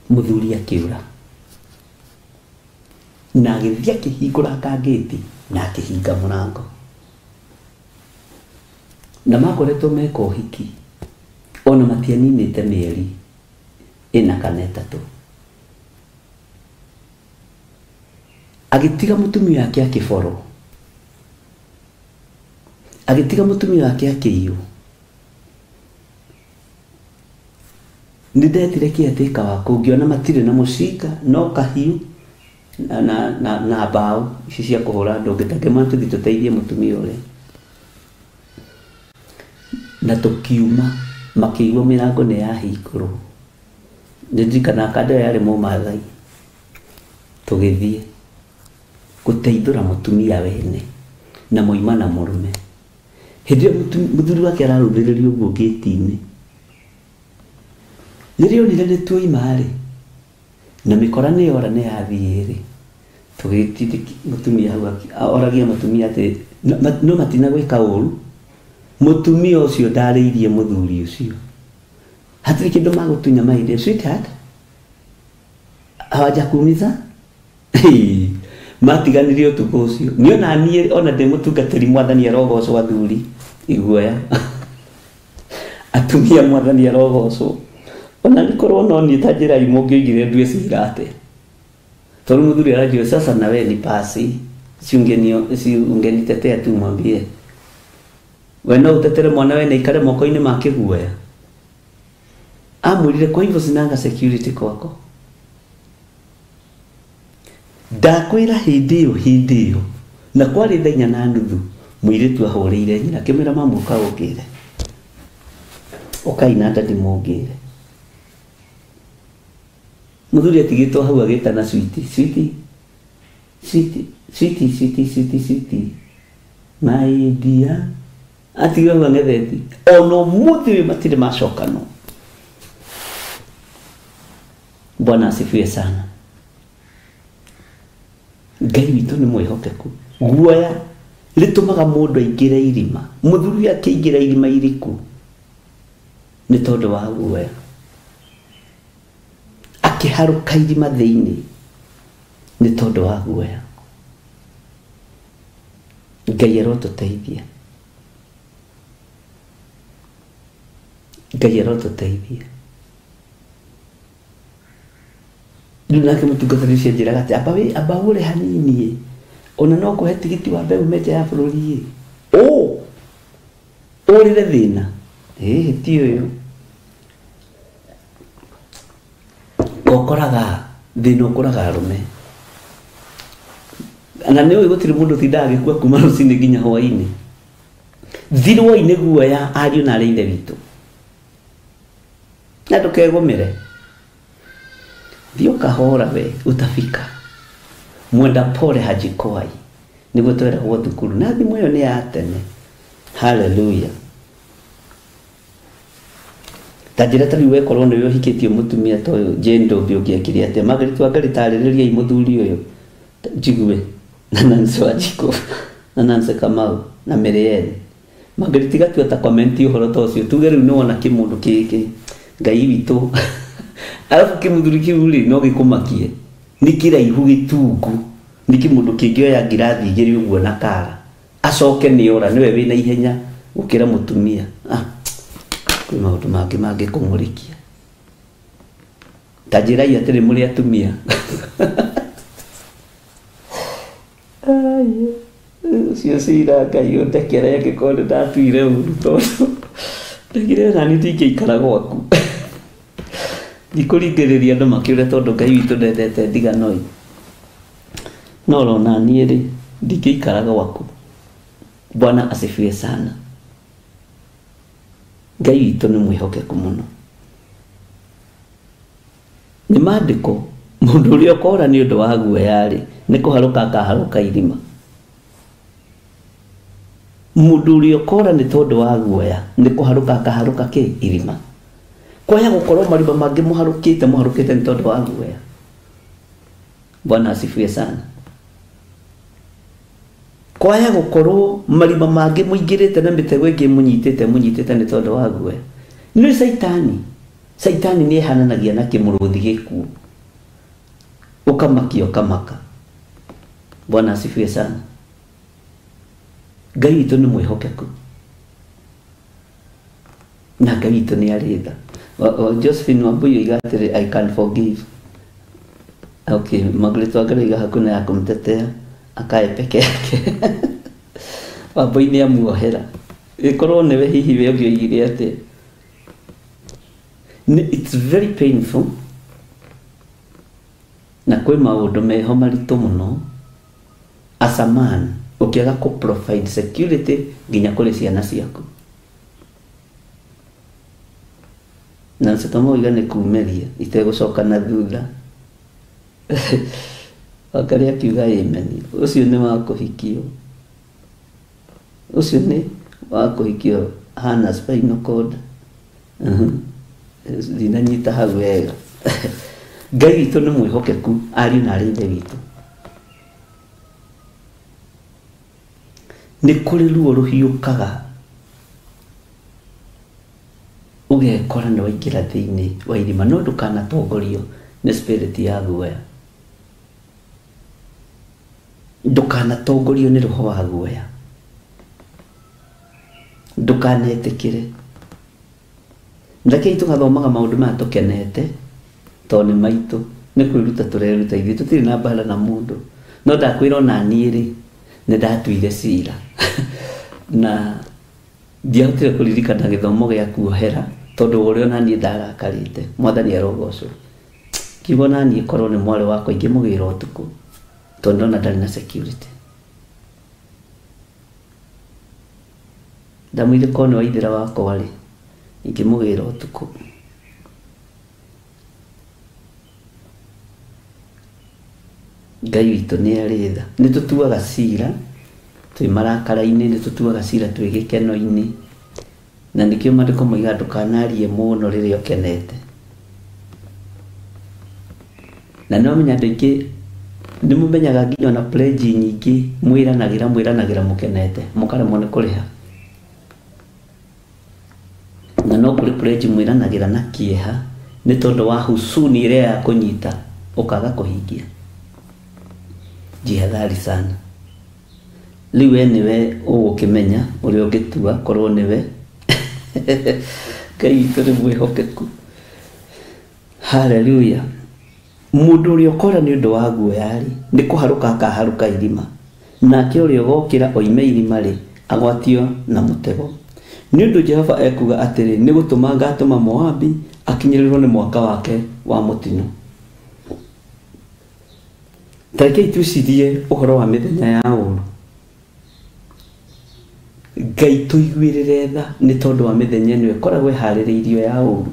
Muthuri akiura na agĩthiĩ akĩhingũra kangĩti na akĩhinga mũrango, na makoretwo meka ũhiki ona matianinĩte mĩeri 4 kana 3. Agĩtiga mũtumia wake akĩboro, agĩtiga mũtumia wake akĩiywo. Nĩndetire kĩatĩka wako, ngĩona matirĩ na mũcinga no kahiũ na mbaũ ici cia kũhũra andũ, ngĩtakĩma tũthiĩ tũteithie mũtumia ũrĩa, na tũkiuma makĩigua mĩrango nĩ yahingũrwo. Nĩndirikana kanda ĩyo yarĩ Mũmaathai, tũgĩthiĩ gũteithũra mũtumia wene na moima na mũrũme. Hĩndĩ ĩyo mũthuri wake ararũthĩrĩrio ũguo gĩti-inĩ, rĩrĩa onire nĩ tuoima-rĩ na mĩkora nĩ yora nĩ yathiĩ-rĩ, tũgĩtithia mũtumia hau oragia mũtumia atĩ no matinagwĩka ũru. Mũtumia ũcio ndarĩirie mũthuri ũcio, hatirĩ kĩndũ magũtunya mahĩndĩ, sweetheart hawajakuumiza matiganire ũtukũ ũcio. Niona niĩ ona ndĩ mũtungatĩri Mwathani arogocwo athuri iguoya atumia Mwathani arogocwo, ona nĩkorwo no niĩ ta njĩra imwe ngĩoigire ndue cirate, tondũ mũthuri aranjũria sasa na wewe ni pasi si ungenitetea tu mwambie we no utetere mwana we na ikare moko-inĩ ma kĩguoya. Amwĩrire kwa hivyo sinanga security kwako. Ndakwĩra hĩndĩ ĩyo na kwarĩ 4:30 mũirĩtu ahũrĩire nyina kĩmera mamu kaũkĩre ũkaina ndati mũngĩre. Mũthuri atigĩtwo hau agĩtana sweetie my dear, atigĩrwo hau ang'etheti ona ũmũthĩ matirĩ macokano. Bwana asifiwe sana. Ngai witũ nĩ mwĩhokeku. Guoya rĩtũmaga mũndũ aingĩre irima. Mũthuri akĩingĩra irima iriku nĩ tondũ wa guoya, akĩharũka irima thĩinĩ nĩ tondũ wa guoya. Ngai arotũteithia, Ngai arotũteithia. Rĩu nake mũtungatĩri ũcio anjĩraga atĩ amba ũre hanini, ona no kũhe tigiti wa mbegũ meja ya bũrũri. Ũrĩre thĩna ti ũyũ, ũkoraga thĩna ũkoraga arũme. Na nĩ ũĩ gũtirĩ mũndũ tindaga agĩkua kuma rũcinĩ nginya hwaĩ-inĩ. Thirwo-inĩ guoya ariũ na arĩ ithe witũ, na ndũkegũmĩre. Thiĩ kahora we utafika. Mwenda pole hajikoi, nĩguo tweragwo thukuru, na thimũ ĩyo nĩ ya tene. Hallelujah. Tanjĩra tari wekorwo nĩ ũhikĩtie mũtumia ta ũyũ Jane Ndũmbĩ ũngĩekire atĩa, Margaret Wangari tarĩrĩriai mũthuri ũyũ Njigue na Nancy Wanjikũ na Nancy Kamau na Miriam. Margaret gatua ta comment ũhoro ta ũcio, tuge rĩu nĩ wona kĩmũndũ kĩkĩ Ngai witũ. Alafu kĩmũthuri kĩu rĩ no gĩkũmakie, nĩ kĩraihu gĩtungu, nĩ kĩmũndũ kĩngĩoya ngirathi igĩrĩ ũguo na kara acoke nĩ ora nĩwe wĩna ihenya gũkĩra mũtumia. Kwĩ maũndũ mangĩ mangĩkũmũrĩkia. Ta njĩrai atĩrĩ mũrĩ atumia. Ũcio cira Ngai ũndekere angĩkorwo nĩ ndatuire ũru, tondũ ndagire nani ndingĩikara gwaku. Ndikũringĩrĩria andũ makĩũre tondũ Ngai witũ ndendete ndigano. No rona niĩ rĩ ndingĩikara gwaku. Bwana asifiwe sana. Ngai witũ nĩ mwĩhokeku mũno. Nĩ maandĩko mũndũ ũrĩa ũkora nĩ ũndũ wa guoya rĩ nĩ kũharũka akaharũka irima. Mũndũ ũrĩa ũkora nĩ tondũ wa guoya nĩ kũharũka akaharũka irima. Kwaya gũkorwo marima mangĩ mũharũkĩte nĩ tondũ wa guoya. Bwana asifiwe sana. Kwaya gũkorwo marima mangĩ mũingĩrĩte na mĩtego ĩngĩ mũnyitĩte nĩ tondũ wa guoya. Nĩ Saitani nĩ ehananagia na kĩmũrũthi gĩkuũ, ũkamakia ũkamaka. Bwana asifiwe sana. Ngai witũ nĩ mwĩhokeku na Ngai witũ nĩ arĩ tha. Josephine Wambui oiga atĩrĩ, I can forgive. Okay, Margaret Wangari oiga hakuna ya kumtetea, akae peke yake. Wambui nĩ amuohera. Ĩkorwo nĩwe hihi we ũgĩoigire atĩ it's very painful na kwĩ maũndũ meho maritũ mũno as a man ũkĩaga ku provide security nginya kũrĩ ciana ciaku. Na Setomo oiga nĩ kuumeria itegũcoka na thutha. Wangari akiuga amen. Ũcio nĩ wa kũhikio. Ũcio nĩ wa kũhikio hana spinal cord. Ndinanyita hau wega. Ngai witũ nĩ mwĩhokeku, ariũ na arĩ ithe witũ. Nĩ kũrĩ ruo rũhiũkaga ũgekora nĩ waingĩra thĩinĩ wa irima, no ndũkanatongorio nĩ spirit ya guoya. Ndũkanatongorio nĩ roho wa guoya. Ndũkanetĩkĩre. Ndakei tũgathomaga maũndũ maya tũkenete tondũ nĩ maitũ, nĩ kwĩruta tũreruta ithuĩ, tũtirĩ na mbara na mũndũ. No ndakwĩra ona niĩ rĩ nĩ ndatuire cira na ndiahotire kũririkana gĩthomo gĩa kuohera tondũ ũrĩa ona niĩ ndarakarĩte. Mwathani arogocwo. Kiugo na niĩ korwo nĩ mwarĩ wakwa ingĩmũgĩra ũtukũ tondũ ona ndarĩ na security. Ndamwĩre korwo nĩ waithĩra wakwa rĩ ingĩmũgĩra ũtukũ. Ngai witũ nĩ arĩ tha. Nĩ tũtuaga cira twĩ marakara-inĩ, nĩ tũtuaga cira twĩ gĩkeno-inĩ, na nĩkĩo maandĩko moiga ndũkanarie mũno rĩrĩa ũkenete. Na no menya andũ aingĩ nĩ mũmenyaga nginya ona pledge nyingĩ mwĩranagĩra mũkenete mũkaremwo nĩ kũrĩha. Na no kũrĩ pledge mwĩranagĩra na kĩeha nĩ tondũ wa husuni ĩrĩa ya kũnyita ũkaga kũhingia. Jihadhari sana. Rĩu we nĩwe ũgũkĩmenya ũrĩa ũngĩtua korwo nĩwe. Ngai witũ nĩ mwĩhokeku. Hallelujah. Mũndũ ũrĩa ũkora nĩ ũndũ wa guoya rĩ nĩ kũharũka akaharũka irima, nake ũrĩa ũgokĩra oime irima rĩ agwatio na mũtego. Nĩ ũndũ Jehova ekuga atĩrĩ, nĩ gũtũma ngatũma Moabi akinyĩrĩrwo nĩ mwaka wake wa mũtino. Tareke tucirie ũhoro wa mĩthenya ya ũũru. Ngai tũiguĩrĩre tha nĩ tondũ wa mĩthenya ĩno ĩkoragwo ĩharĩrĩirio ya ũũru.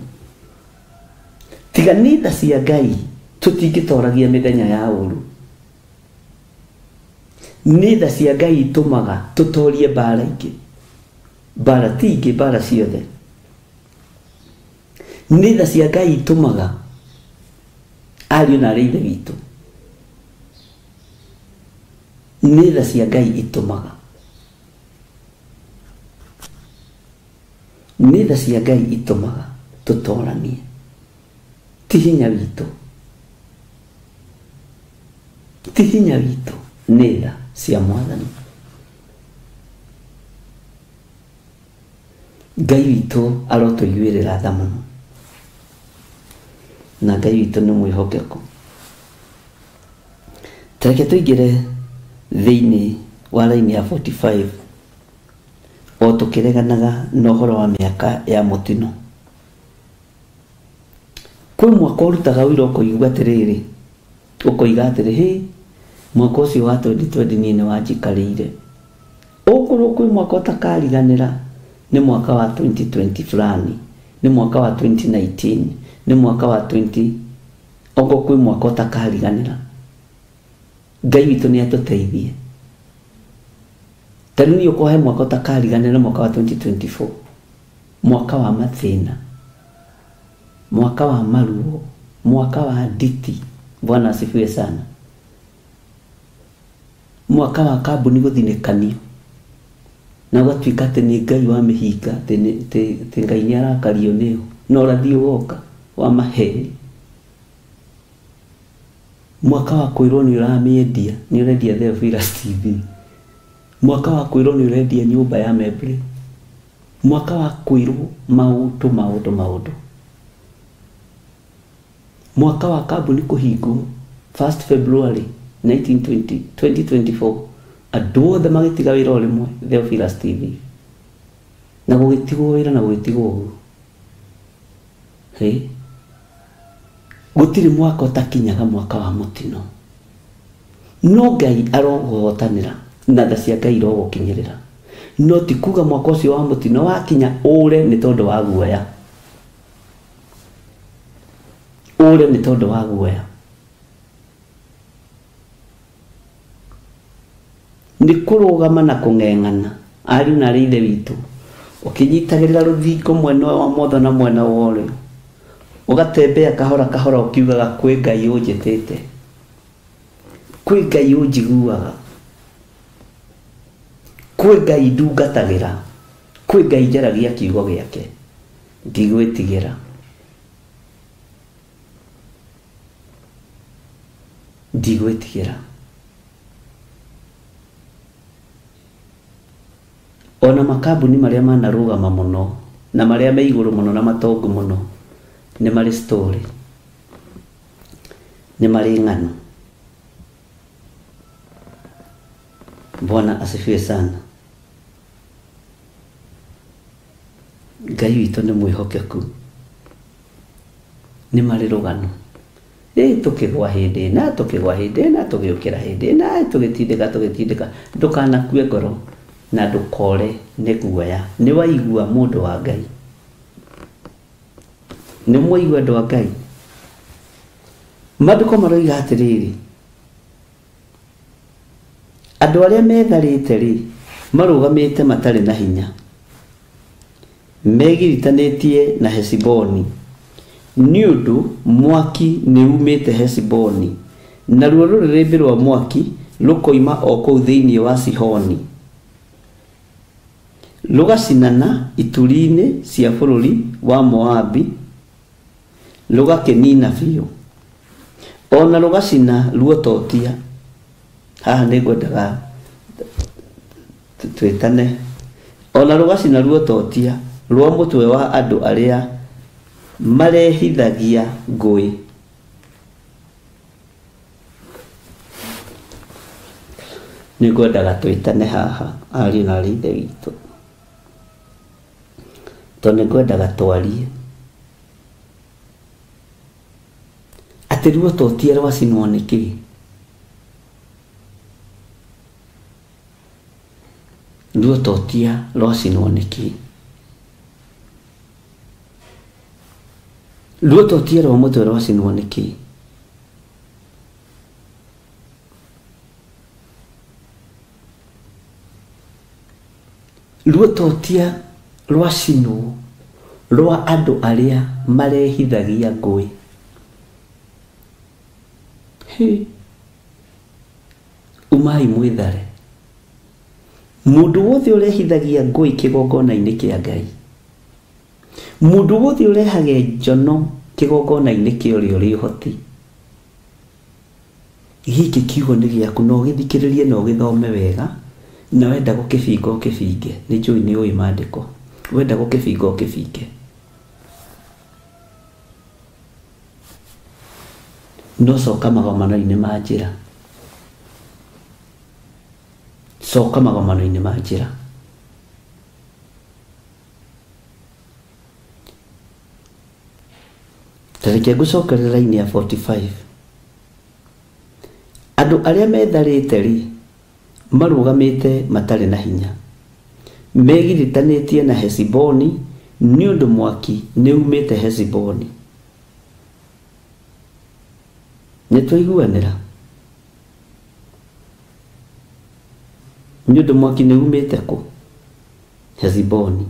Tiga nĩ tha cia Ngai tũtingĩtoragia mĩthenya ya ũũru. Nĩ tha cia Ngai itũmaga tũtorie mbara ingĩ. Mbara ti ingĩ, mbara ciothe. Nĩ tha cia Ngai itũmaga ariũ na arĩ ithe witũ. Nĩ tha cia Ngai itũmaga. Nĩ tha cia Ngai itũmaga tũtoranie. Ti hinya witũ. Ti hinya witũ. Nĩ tha cia Mwathani. Ngai witũ arotũiguĩrĩra tha mũno. Na Ngai witũ nĩ mwĩhokeku. Tareke tũingĩre thĩinĩ wa raini ya 45 o tũkĩreganaga na ũhoro wa mĩaka ya mũtino. Kwĩ mwaka ũrutaga wĩra ũkoigua atĩrĩrĩ, ũkoiga atĩrĩ, hĩ mwaka ũcio wa 2020 niĩ nĩ wanjikarĩire. Ũkorwo kwĩ mwaka ũtakariganĩra nĩ mwaka wa 2020 fulani, nĩ mwaka wa 2019, nĩ mwaka wa 20, okorwo kwĩ mwaka ũtakariganĩra. Ngai witũ nĩ atũteithie. Tarĩu nĩ ũkohe mwaka ũtakariganĩra mwaka wa 2024, mwaka wa mathĩna, mwaka wa maruo, mwaka wa nditi. Bwana asifiwe sana. Mwaka wa kambuni gũthinĩkanio na ũgatuĩka atĩ nĩ Ngai wa mĩhinga, atĩ Ngai nĩ arakario nĩyo, na ũrathiĩ woka wa maheni. mwaka wa kwirwo ni uramiendia ni urendia Theophilus TV, mwaka wa kwirwo ni urendia nyumba ya Mebre, mwaka wa kwirwo maundu, mwaka wa kambuni kuhingwo 1st February 2024 andu othe magitiga wira urimwe Theophilus TV na gugitigwo wira na gugitigwo uguo gutiri mwaka utakinyaga mwaka wa mutino no Ngai arogotanira na tha cia Ngai irogukinyirira no ti kuga mwaka ucio wa mutino wakinya ure ni tondu wa guoya ni kurugama na kungeng'ana ari na rithe witu ukinyitagirira ruthingo mwena wa motho na mwena wa urio ugatembea kahora ukiugaga kwi Ngai unjitite, kwi Ngai unjiguaga, kwi Ngai ndungatagira, kwi Ngai njaragia kiugo giake, ndigwitigira ona makambuni maria manarugama muno na maria me iguru muno na matongu muno ni mari story, ni mari ng'ano. Bwana asifiwe sana. Ngai witũ nĩ mwĩhokeku, ni mari rugano tukigwa hindi na tugiukira hindi na tugitindika ndukanakue ngoro na ndukore nĩ guoya. Nĩ waigua mũndũ wa Ngai? Nĩ mwaigua andũ a Ngai? Maandĩko maroiga atĩrĩrĩ, andũ arĩa metharĩte rĩ marũgamĩte matarĩ na hinya, megiritanĩtie na Hesiboni nĩ ũndũ mwaki nĩ umĩte Hesiboni, naruo rũrĩrĩmbĩ rwa mwaki rũkoima o kũu thĩinĩ wa Sihoni, rugacinana ituri-inĩ cia bũrũri wa Moabi, rugakĩnina biũ, ona rugacina ruototia. Haha nĩ ngwendaga twĩtane. Ona rugacina ruototia rwa mũtwe wa andũ arĩa marehithagia ngũĩ. Nĩ ngwendaga twĩtane haha ariũ na aarĩ a Ithe witũ, tondũ nĩ ngwendaga twarie atĩ ruototia rwacinwo nĩ kĩĩ? Ruototia rwacinwo nĩ kĩĩ? Ruototia rwa mũtwe rwacinwo nĩ kĩĩ? Ruototia rwacinwo rwa andũ arĩa marehithagia ngũĩ. Umai mwĩthare. Mũndũ wothe ũrehithagia ngũĩ kĩgongona-inĩ kĩa Ngai, mũndũ wothe ũrehaga njono kĩgongona-inĩ kĩa ũrĩa ũrĩ ũhoti, gĩkĩ kiugo nĩ gĩaku, no gĩthikĩrĩrie na ũgĩthome wega, na wenda gũkĩbinga ũkĩbinge. Nĩ njũĩ nĩ ũĩ maandĩko, wenda gũkĩbinga ũkĩbinge. No coka magomano-inĩ ma njĩra, coka magomano-inĩ ma njĩra. Tareke ngũcokerera raini ya 45. Andũ arĩa metharĩte rĩ marũgamĩte matarĩ na hinya, megiritanĩtie na Hesiboni nĩ ũndũ mwaki nĩ umĩte Hesiboni. Nĩ twaiguanĩra? Nĩ ũndũ mwaki nĩ umĩte kũ? Hesiboni.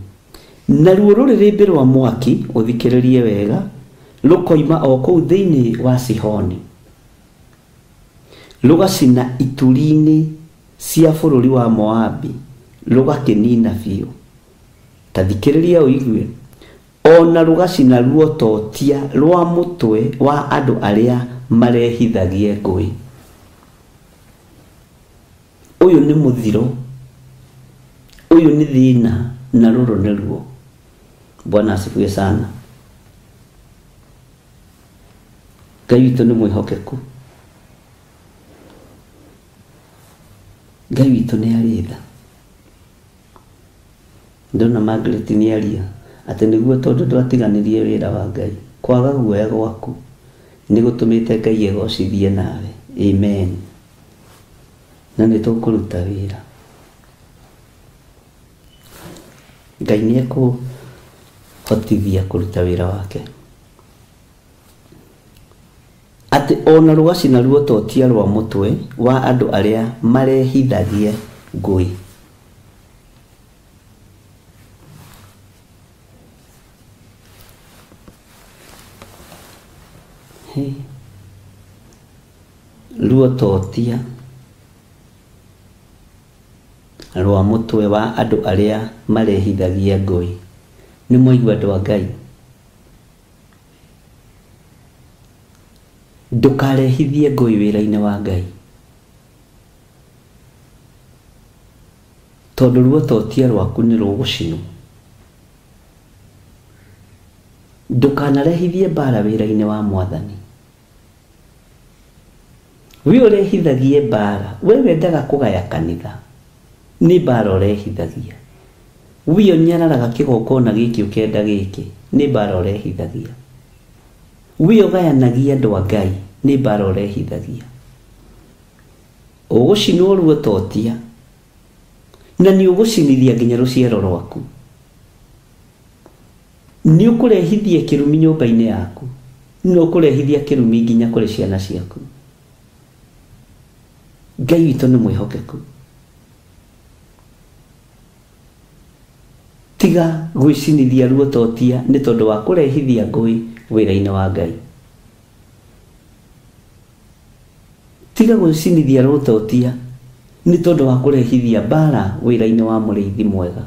Naruo rũrĩrĩmbĩ rwa mwaki, ũthikĩrĩrie wega, rũkoima o kũu thĩinĩ wa Sihoni, rugacina ituri-inĩ cia bũrũri wa Moabi, rugakĩnina biũ. Ta thikĩrĩria ũigue. Ona rugacina ruototia rwa mũtwe wa andũ arĩa marehithagie ngui. Uyu ni muthiro, uyu ni thina, na ruru niruo. Bwana asifiwe sana. Ngai witũ nĩ mwĩhokeku. Ngai witũ nĩ arĩ tha. Ndona Margaret nĩ aria atĩ nĩguo tondũ ndwatiganirie wĩra wa Ngai, kwaga guoya gwaku nĩ gũtũmĩte Ngai egocithie nawe. Amen. Na nĩ tũkũruta wĩra. Ngai nĩ ekũhotithia kũruta wĩra wake. Ati ona rwasi na ruo totia rwa mutwe wa andu aria marehithagie ngui. Ruo totia rwa mutwe wa andu aria marehithagie ngui. Ni mwaigua andu a Ngai. Ndukarehithie ngui wĩra-inĩ wa Ngai. Tondu ruo totia rwaku nĩ rũgũcinwo. Ndukanarehithie mbara wĩra-inĩ wa Mwathani. We ũrehithagie mbara, we wendaga kũgaya kanitha, nĩ mbara ũrehithagia. We ũnyararaga kĩgongona gĩkĩ ũkenda gĩkĩ, nĩ mbara ũrehithagia. We ũgayanagia andũ a Ngai, nĩ mbara ũrehithagia. Ũgũcinwo ruo totia, na nĩ ũgũcinithia nginya rũciaro rwaku. Nĩ ũkũrehithia kĩrumi nyũmba-inĩ yaku, nĩ ũkũrehithia kĩrumi nginya kũrĩ ciana ciaku. Ngai witũ nĩ mwĩhokeku. Tiga gwĩcinithia ruo totia nĩ tondũ wa kũrehithia ngui wĩra-inĩ wa Ngai. Tiga gwĩcinithia ruo totia nĩ tondũ wa kũrehithia mbara wĩra-inĩ wa mũrĩithi mwega.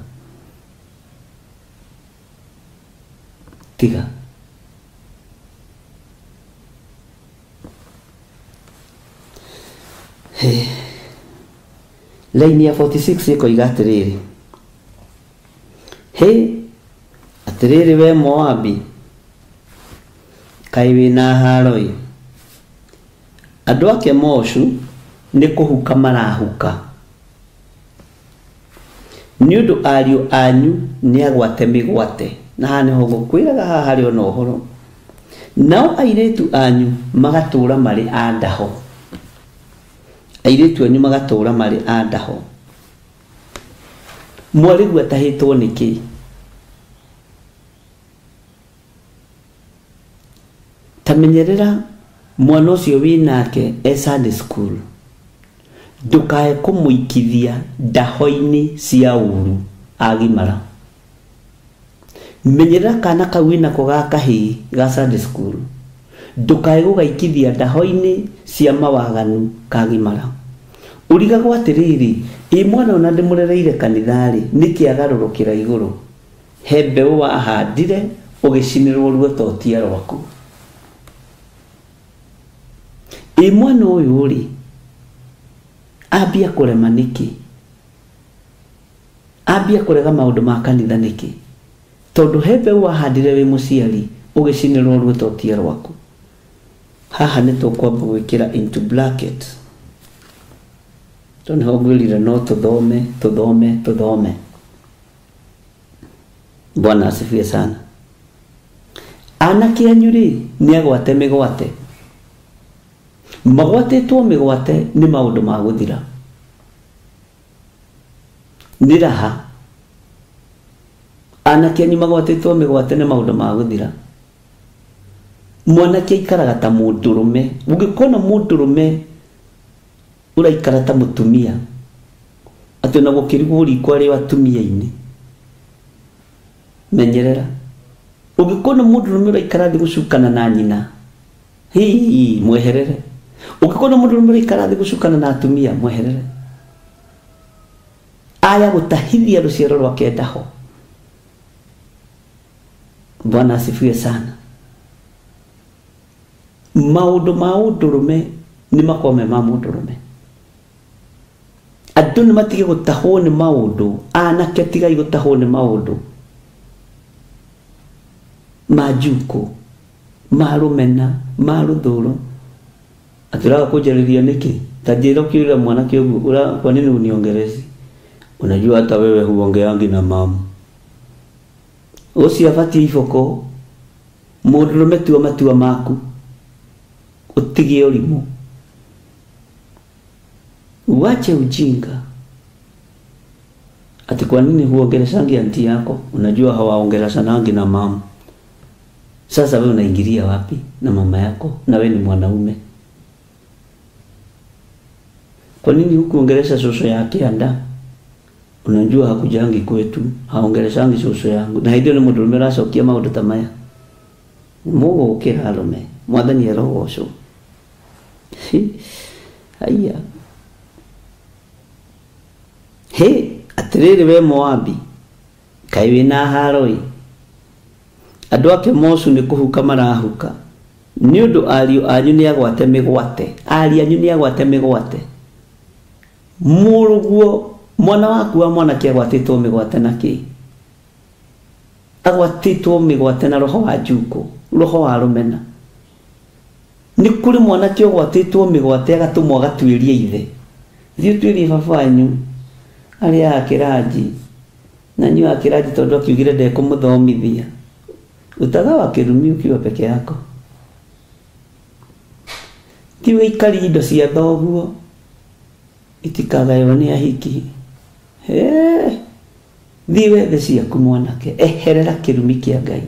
Tiga. Laini ya 46 ĩkoiga atĩrĩrĩ. Atĩrĩrĩ we Moabi, kaĩ wĩna haroi. Andũ ake Moshu nĩ kũhuka marahuka. Nĩ ũndũ ariũ anyu nĩ agwate mĩgwate. Na haha nĩho ngũkwĩraga haha harĩ ona ũhoro. Nao airĩtu anyu magatũũra marĩ a ndaho. Airĩtu anyu magatũũra marĩ a ndaho. Mwarĩgu atahĩtwo nĩkĩ? Tamenyerera mwana ũcio wĩnake Sunday school. Ndukae kũmũikithia ndaho-inĩ cia ũru agimara. Menyerera kana kau wĩnako ga kahĩĩ ga Sunday school. Ndukae gũgaikithia ndaho-inĩ cia mawaganu kagimara. Ũrigagwo atĩrĩrĩ, mwana ona ndĩmũrereire kanitha-rĩ, nĩkĩ agarũrũkĩra igũrũ? He mbeũ wahandire ũgĩcinĩrwo ruo totia rwaku. Mwana ũyũ-rĩ, ambia kũrema nĩkĩ? Ambia kũrega maũndũ ma kanitha nĩkĩ? Tondũ he mbeũ wahandire wĩ mũciari ũgĩcinĩrwo ruo totia rwaku. Haha nĩ tũkwamba gwĩkĩra into bracket. Tondũ nĩho ngwĩrire no tũthome. Bwana asifiwe sana. Anake anyu-rĩ nĩ agwate mĩgwate. Magwatĩtwo mĩgwate nĩ maũndũ ma gũthira. Nĩ raha. Anake anyu magwatĩtwo mĩgwate nĩ maũndũ ma gũthira. Mwanake aikaraga ta mũndũrũme. Ũngĩkona mũndũrũme ũraikara ta mũtumia, atĩ ona gũkĩrigwo riko arĩ atumia-inĩ, menyerera. Ũngĩkona mũndũrũme ũraikara thĩ gũcukana na nyina, mweherere. Ũngĩkona mũndũrũme ũraikara thĩ gũcukana na atumia, mweherere. Aya gũtahithia rũciaro rwake ndaho. Bwana asifiwe sana. maundu ma undurume ni makome ma mundurume andu ni matige gutahwo ni maundu anake tigai gutahwo ni maundu majuko marumena maruthuro atiraga kujariria niki tajira kiura mwana kiogu ura kwa nini uniongerezi unajua hata wewe huongeangi na mama usiafati ifoko mundurume tu matua maku utigie ulimu uache ujinga ati kwa nini huongeleshangi anti yako unajua hawaongeleshanangi na mama sasa wewe unaingilia wapi na mama yako na wewe ni mwanaume kwa nini hukuongelesha soso yake anda unajua hakujangi kwetu haongeleshangi soso yangu na hiyo ni mundurume racokia maundu tamaya mugo ukira arume mwathani erogoco haya he atiriri we Moabi kai wina haroi andu ake Mosu ni kuhuka marahuka ni undu ariu anyu ni agwate migwate ari anyu ni agwate migwate muruguo mwana waku wa mwana kia gwatitwo migwate naki agwatitwo migwate na roho wa juko roho wa rumena ni kuri mwana kio gwatitwo migwate agatumwo gatwirie ithe thiu twirie baba wanyu ari akiraji na nyu akiraji tondu akiugire de kumuthomithia utaga wa kirumi ukiwa peke yako tiwe ikari indo cia thoguo itikagayo ni ahiki thiwe the ciaku mwanake eherera kirumi kia Ngai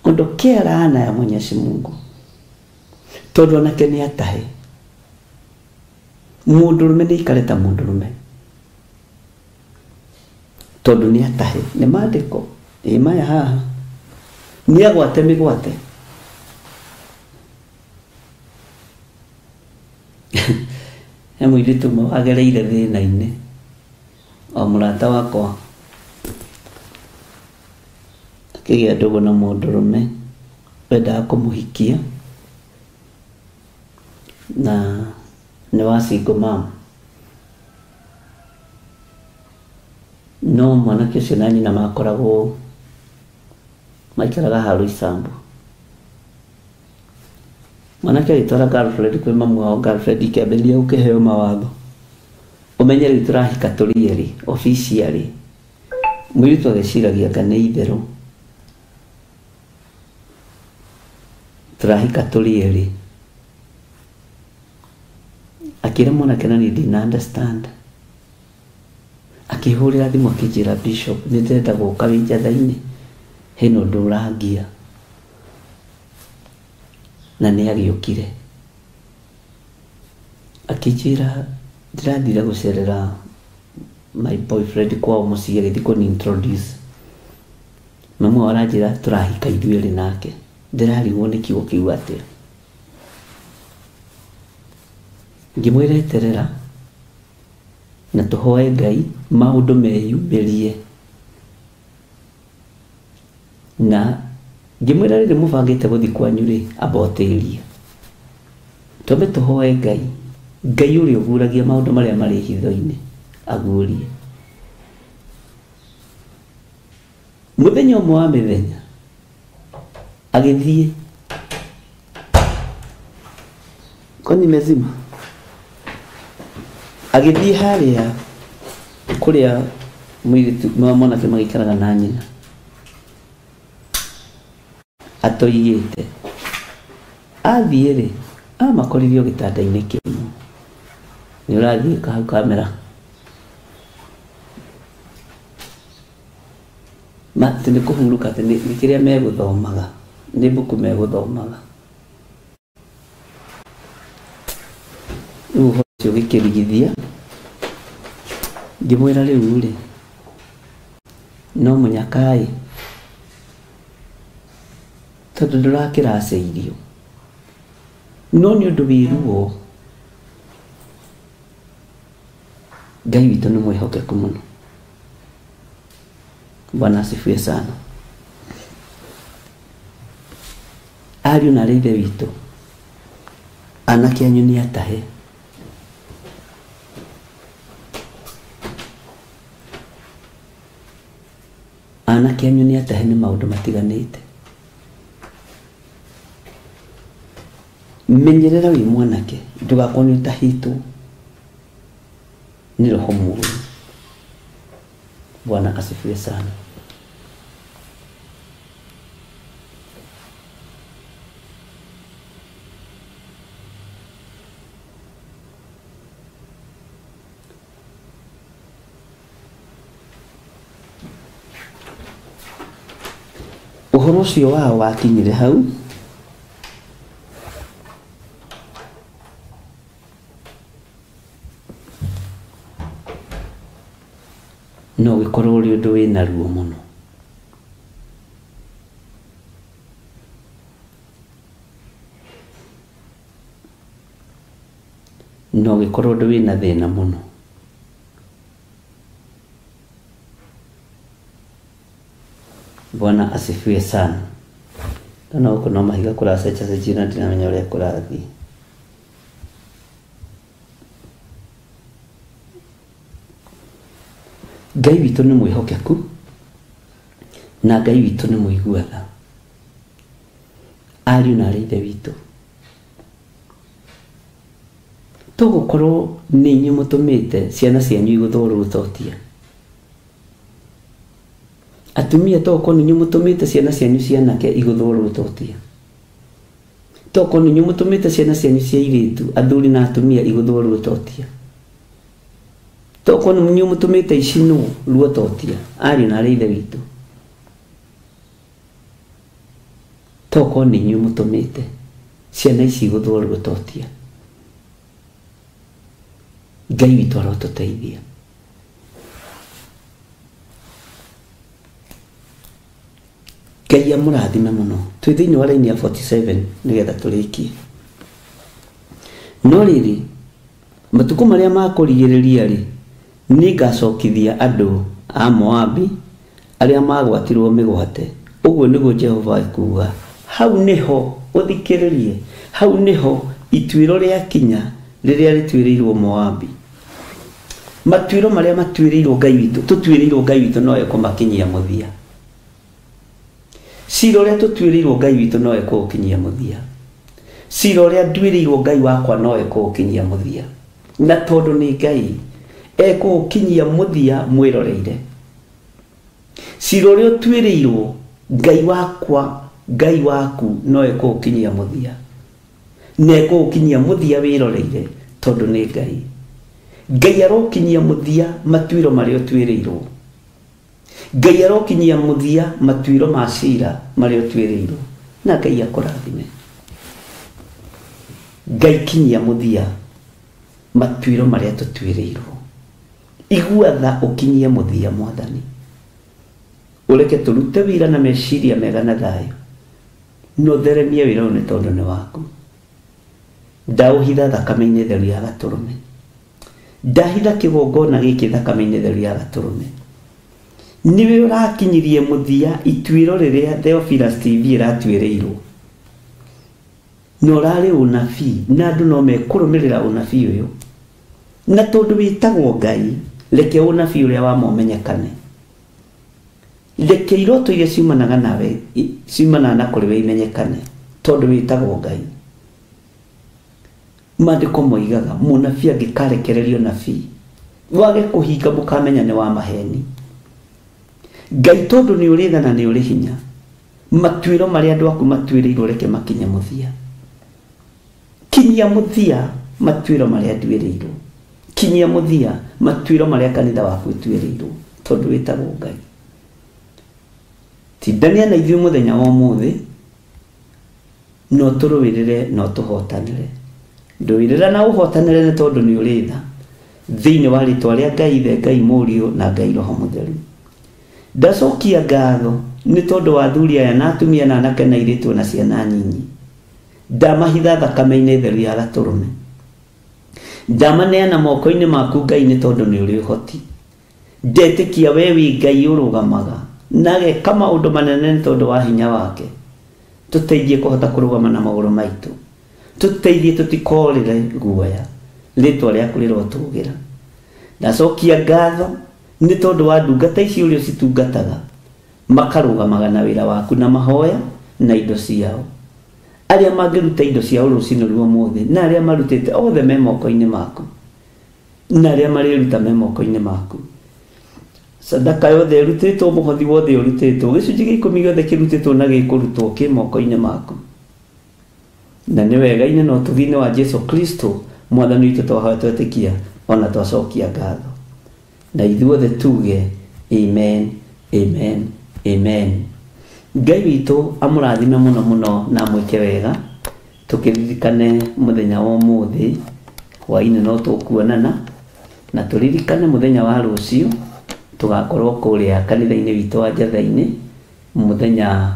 ondokea laana ya Mwenyezi Mungu tondu onake ni atahe mundurume ni ikareta mundurume tondu ni atahe ni maandiko maya haha ni agwate migwate mwiritu agereire thina-ini o murata wakwa akigia ndugu na mundurume wendaga kumuhikia na ni wa single mom no mwanake ucio na nyina makoragwo maikaraga haru Isambu mwanake agitwara girlfriend kwi mamu wao girlfriend ikĩambĩrĩria gũkĩheo mawatho umenye rĩu tũrahika tũrĩ erĩ officially mũirĩtu agĩciragia anga nĩ itherũ tũrahika tũrĩ erĩ akĩra mwanake na niĩ ndina understand akĩhũrĩra thimũ akĩnjĩra Bishop nĩ ndĩrenda gũka wĩ njatha-inĩ hena ũndũ ũrangia na nĩ agĩũkire akĩnjĩra ndĩrathire gũcerera my boyfriend kwao mũciĩ agĩthiĩ kũni introduce mamu aranjĩra tũrahika ithuĩ erĩ nake ndĩrarigwo nĩ kiugo kĩu atĩa ngĩmwĩra eterera na tũhoe Ngai maũndũ meyumĩrie na ngĩmwĩra rĩrĩ mũbangĩte gũthiĩ kwanyu rĩ ambotĩrie twambe tũhoe Ngai Ngai ũrĩa ũguũragia maũndũ marĩa marĩ hitho-inĩ aguũrie mũthenya ũmwe wa mĩthenya agĩthiĩ kwani mezima agĩthiĩ harĩa kũrĩa mũirĩtu mwanake magĩikaraga na nyina atoigĩte athiĩ rĩ amakorithio gĩtanda-inĩ kĩu nĩ ũrathiĩ hau kamera atĩ nĩ kũhurũka atĩ nĩ kĩrĩa megũthomaga nĩ mbuku megũthomaga rĩu ũhoro ũcio gĩkĩrigithia ngĩmwĩra rĩu rĩ no mũnyakaĩ tondũ ndũrakĩracĩirio no nĩ ũndũ wĩruo Ngai witũ nĩ mwĩhokeku mũno Bwana asifiwe sana ari ariũ na arĩa ithe witũ, anake anyu nĩ atahe. Anake anyu nĩ atahe nĩ maũndũ matiganĩte. Menyerera wĩ mwanake, ndũgakorwo nĩ ũtahĩtwo ni roho mũũru. Bwana asifiwe sana. Ũhoro ũcio wao wakinyire hau, no gĩkorwo ũrĩ ũndũ wĩna ruo mũno. No gĩkorwo ũndũ wĩna thĩna mũno. Bwana asifiwe sana. Tana huko no mahiga kũracenja cenjia na ndinamenya ũrĩa kũrathiĩ. Ngai witũ nĩ mwĩhokeku na Ngai witũ nĩ mũiguaga. Ariũ na arĩa ithe witũ, tũgũkorwo nĩ inyuĩ mũtũmĩte ciana cianyu igũthũrũtotia. Atumia tũgũkorwo nĩ inyuĩ mũtũmĩte ciana cianyu cianake igũthũrũtotia. Tũgũkorwo nĩ inyuĩ mũtũmĩte ciana cianyu cia airĩtu, athuri na atumia igũthũrũtotia. Toko ni mnyo mutumite ishino luototia ari na reithe witu. Toko ni nyu mutumite ciana ici guthwara gutotia. Ngai witu arotuteithia. Ngai amurathime muno. Twi thiini wa raini ya 47 nigetha turikie. No riri matuko maria makurigiriria ri ni ngacokithia andu a Moabi aria magwatirwo migwate. Uguo niguo Jehova ekuga. Hau niho uthikiririe, hau niho ituiro ria kinya riria ritwirirwo Moabi. Matuiro maria matwirirwo Ngai witu, tutwirirwo Ngai witu no ekumakinyia muthia. Ciro ria tutwirirwo Ngai witu no ekukinyia muthia. Ciro ria ndwirirwo Ngai wakwa no ekukinyia muthia. Na tondu ni Ngai ekukinyia muthia mwĩroreire. Ciro ria twirirwo Ngai wakwa, Ngai waku no ekukinyia muthia. Na ekukinyia muthia wĩroreire tondu ni Ngai. Ngai arokinyia muthia matuiro maria twirirwo. Ngai arokinyia muthia matuiro ma cira maria twirirwo. Na Ngai akurathime. Ngai kinyia muthia matuiro maria tutwirirwo. Igua tha ukinyie muthia Mwathani. Ureke turute wira na meciria mega na thayo. No theremie wira une tondu ni waku. Ndauhitha thakame-inĩ theru ya Gaturume. Ndahitha kĩgongona gĩkĩ thakame-inĩ theru ya Gaturume. Niwe ũrakinyirie muthia ituĩro rĩrĩa Theophilus TV ĩratwĩrĩirwo. No rarĩ ũnabii na andũ no mekũrũmĩrĩra ũnabii ũyũ. Na tondu wĩtagwo Ngai, reke ũnabii ũrĩa wamo ũmenyekane. Reke iroto iria ciumanaga nawe, ciumanaga na kũrĩ we imenyekane, tondu wĩtagwo Ngai. Maandĩko moigaga mũnabii angĩkarekererio nabii, wage kũhinga mũkamenya nĩ wa maheni. Ngai tondu nĩ ũrĩ tha na nĩ ũrĩ hinya, matuĩro marĩa andũ aku matuĩrĩirwo reke makinye muthia. Kinyia muthia matuĩro marĩa nduĩrĩirwo. Kinyia muthia matuĩro marĩa kanitha waku ũtuĩrĩirwo tondu wĩtagwo Ngai. Tindania na ithuĩ mũthenya wa ũmũthĩ, no tũrũĩrĩre no tũhotanĩre. Ndũĩrĩra na ũhotanĩre nĩ tondu nĩ ũrĩ tha thĩinĩ wa rĩtwa rĩa Ngai Ithe, Ngai Mũriũ na Ngai Roho Mũtheru. Ndacokia ngatho nĩ tondu wa athuri aya na atumia na anake na airĩtu na ciana nyinyi. Ndamahitha thakame-inĩ theru ya Gaturume. Ndamaneana moko-inĩ maku Ngai nĩ tondu nĩ ũrĩ ũhoti. Ndetĩkia we wĩ Ngai ũrũgamaga na ageka maũndũ manene nĩ tondu wa hinya wake. tuteithie kuhota kurugama na maguru maitu, tuteithie tutikorire guoya ritwa riaku rirotugira. Ndacokia ngatho ni tondu wa ndungata ici urio citungataga makarugamaga na wira waku na mahoya na indo ciao. Aria mangiruta indo ciao rucino ruo mothe na aria marutite othe me moko-ini maku na aria mariruta me moko-ini maku. Sadaka yothe irutitwo, muhothi wothe urutitwo, gicunji gia 10 giothe kirutitwo na gikurutwo ki moko-ini maku. Na ni wega ine no tuthini wa Jesu Kristo mwathani witu twahoya twetikia ona twacokia ngatho. Na ithuothe tuge amen, amen, amen. Ngai witu amurathime muno muno na mwike wega, tukiririkane muthenya wa umuthi hwaini no tukuonana, na turirikane muthenya wa rucio tugakorwo kuria kanitha-ini witu wa Njatha-ini muthenya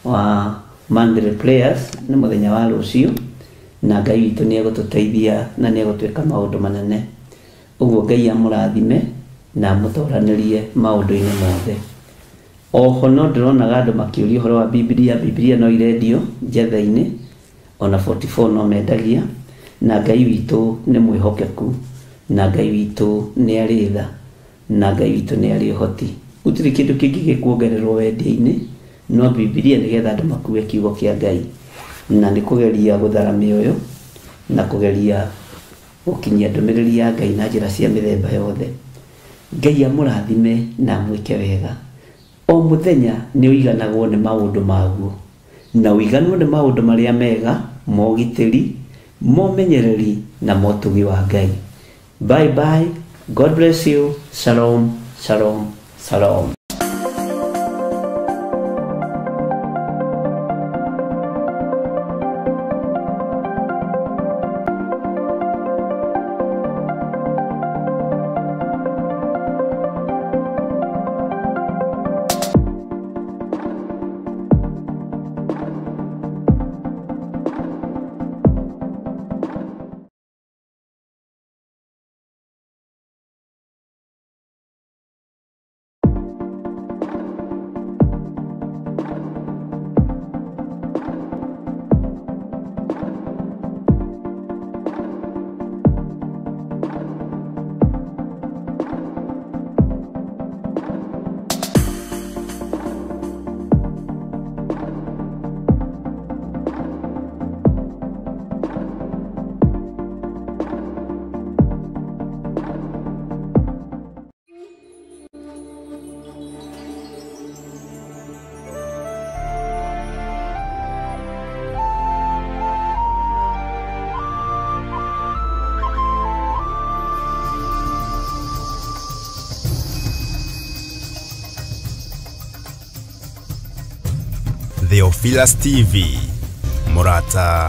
wa Monday prayers ni muthenya wa rucio, na Ngai witu ni egututeithia na ni egutwika maundu manene. Uguo Ngai amurathime na mutoranirie maundu-ini mothe. Oho no ndironaga andu makiuria uhoro wa Biblia no irendio Njatha-ini ona 44 no mendagia, na Ngai witu ni mwihokeku, na Ngai witu ni aritha, na Ngai witu ni ari hoti. Gutiri kindu kingi gikuongererwo wendia-ini no Biblia nigetha andu makue kiugo kia Ngai, na ni kugeria guthara mioyo na kugeria gukinyia ndumiriri ya Ngai na njira cia mithemba yothe. Ngai amurathime na mwike wega. O muthenya ni uiganagwo ni maundu maguo, na uiganwo ni maundu maria mega, mogitiri, momenyereri na motugi wa Ngai. Bye bye. God bless you. Shalom, shalom, shalom. Theophilus TV Murata.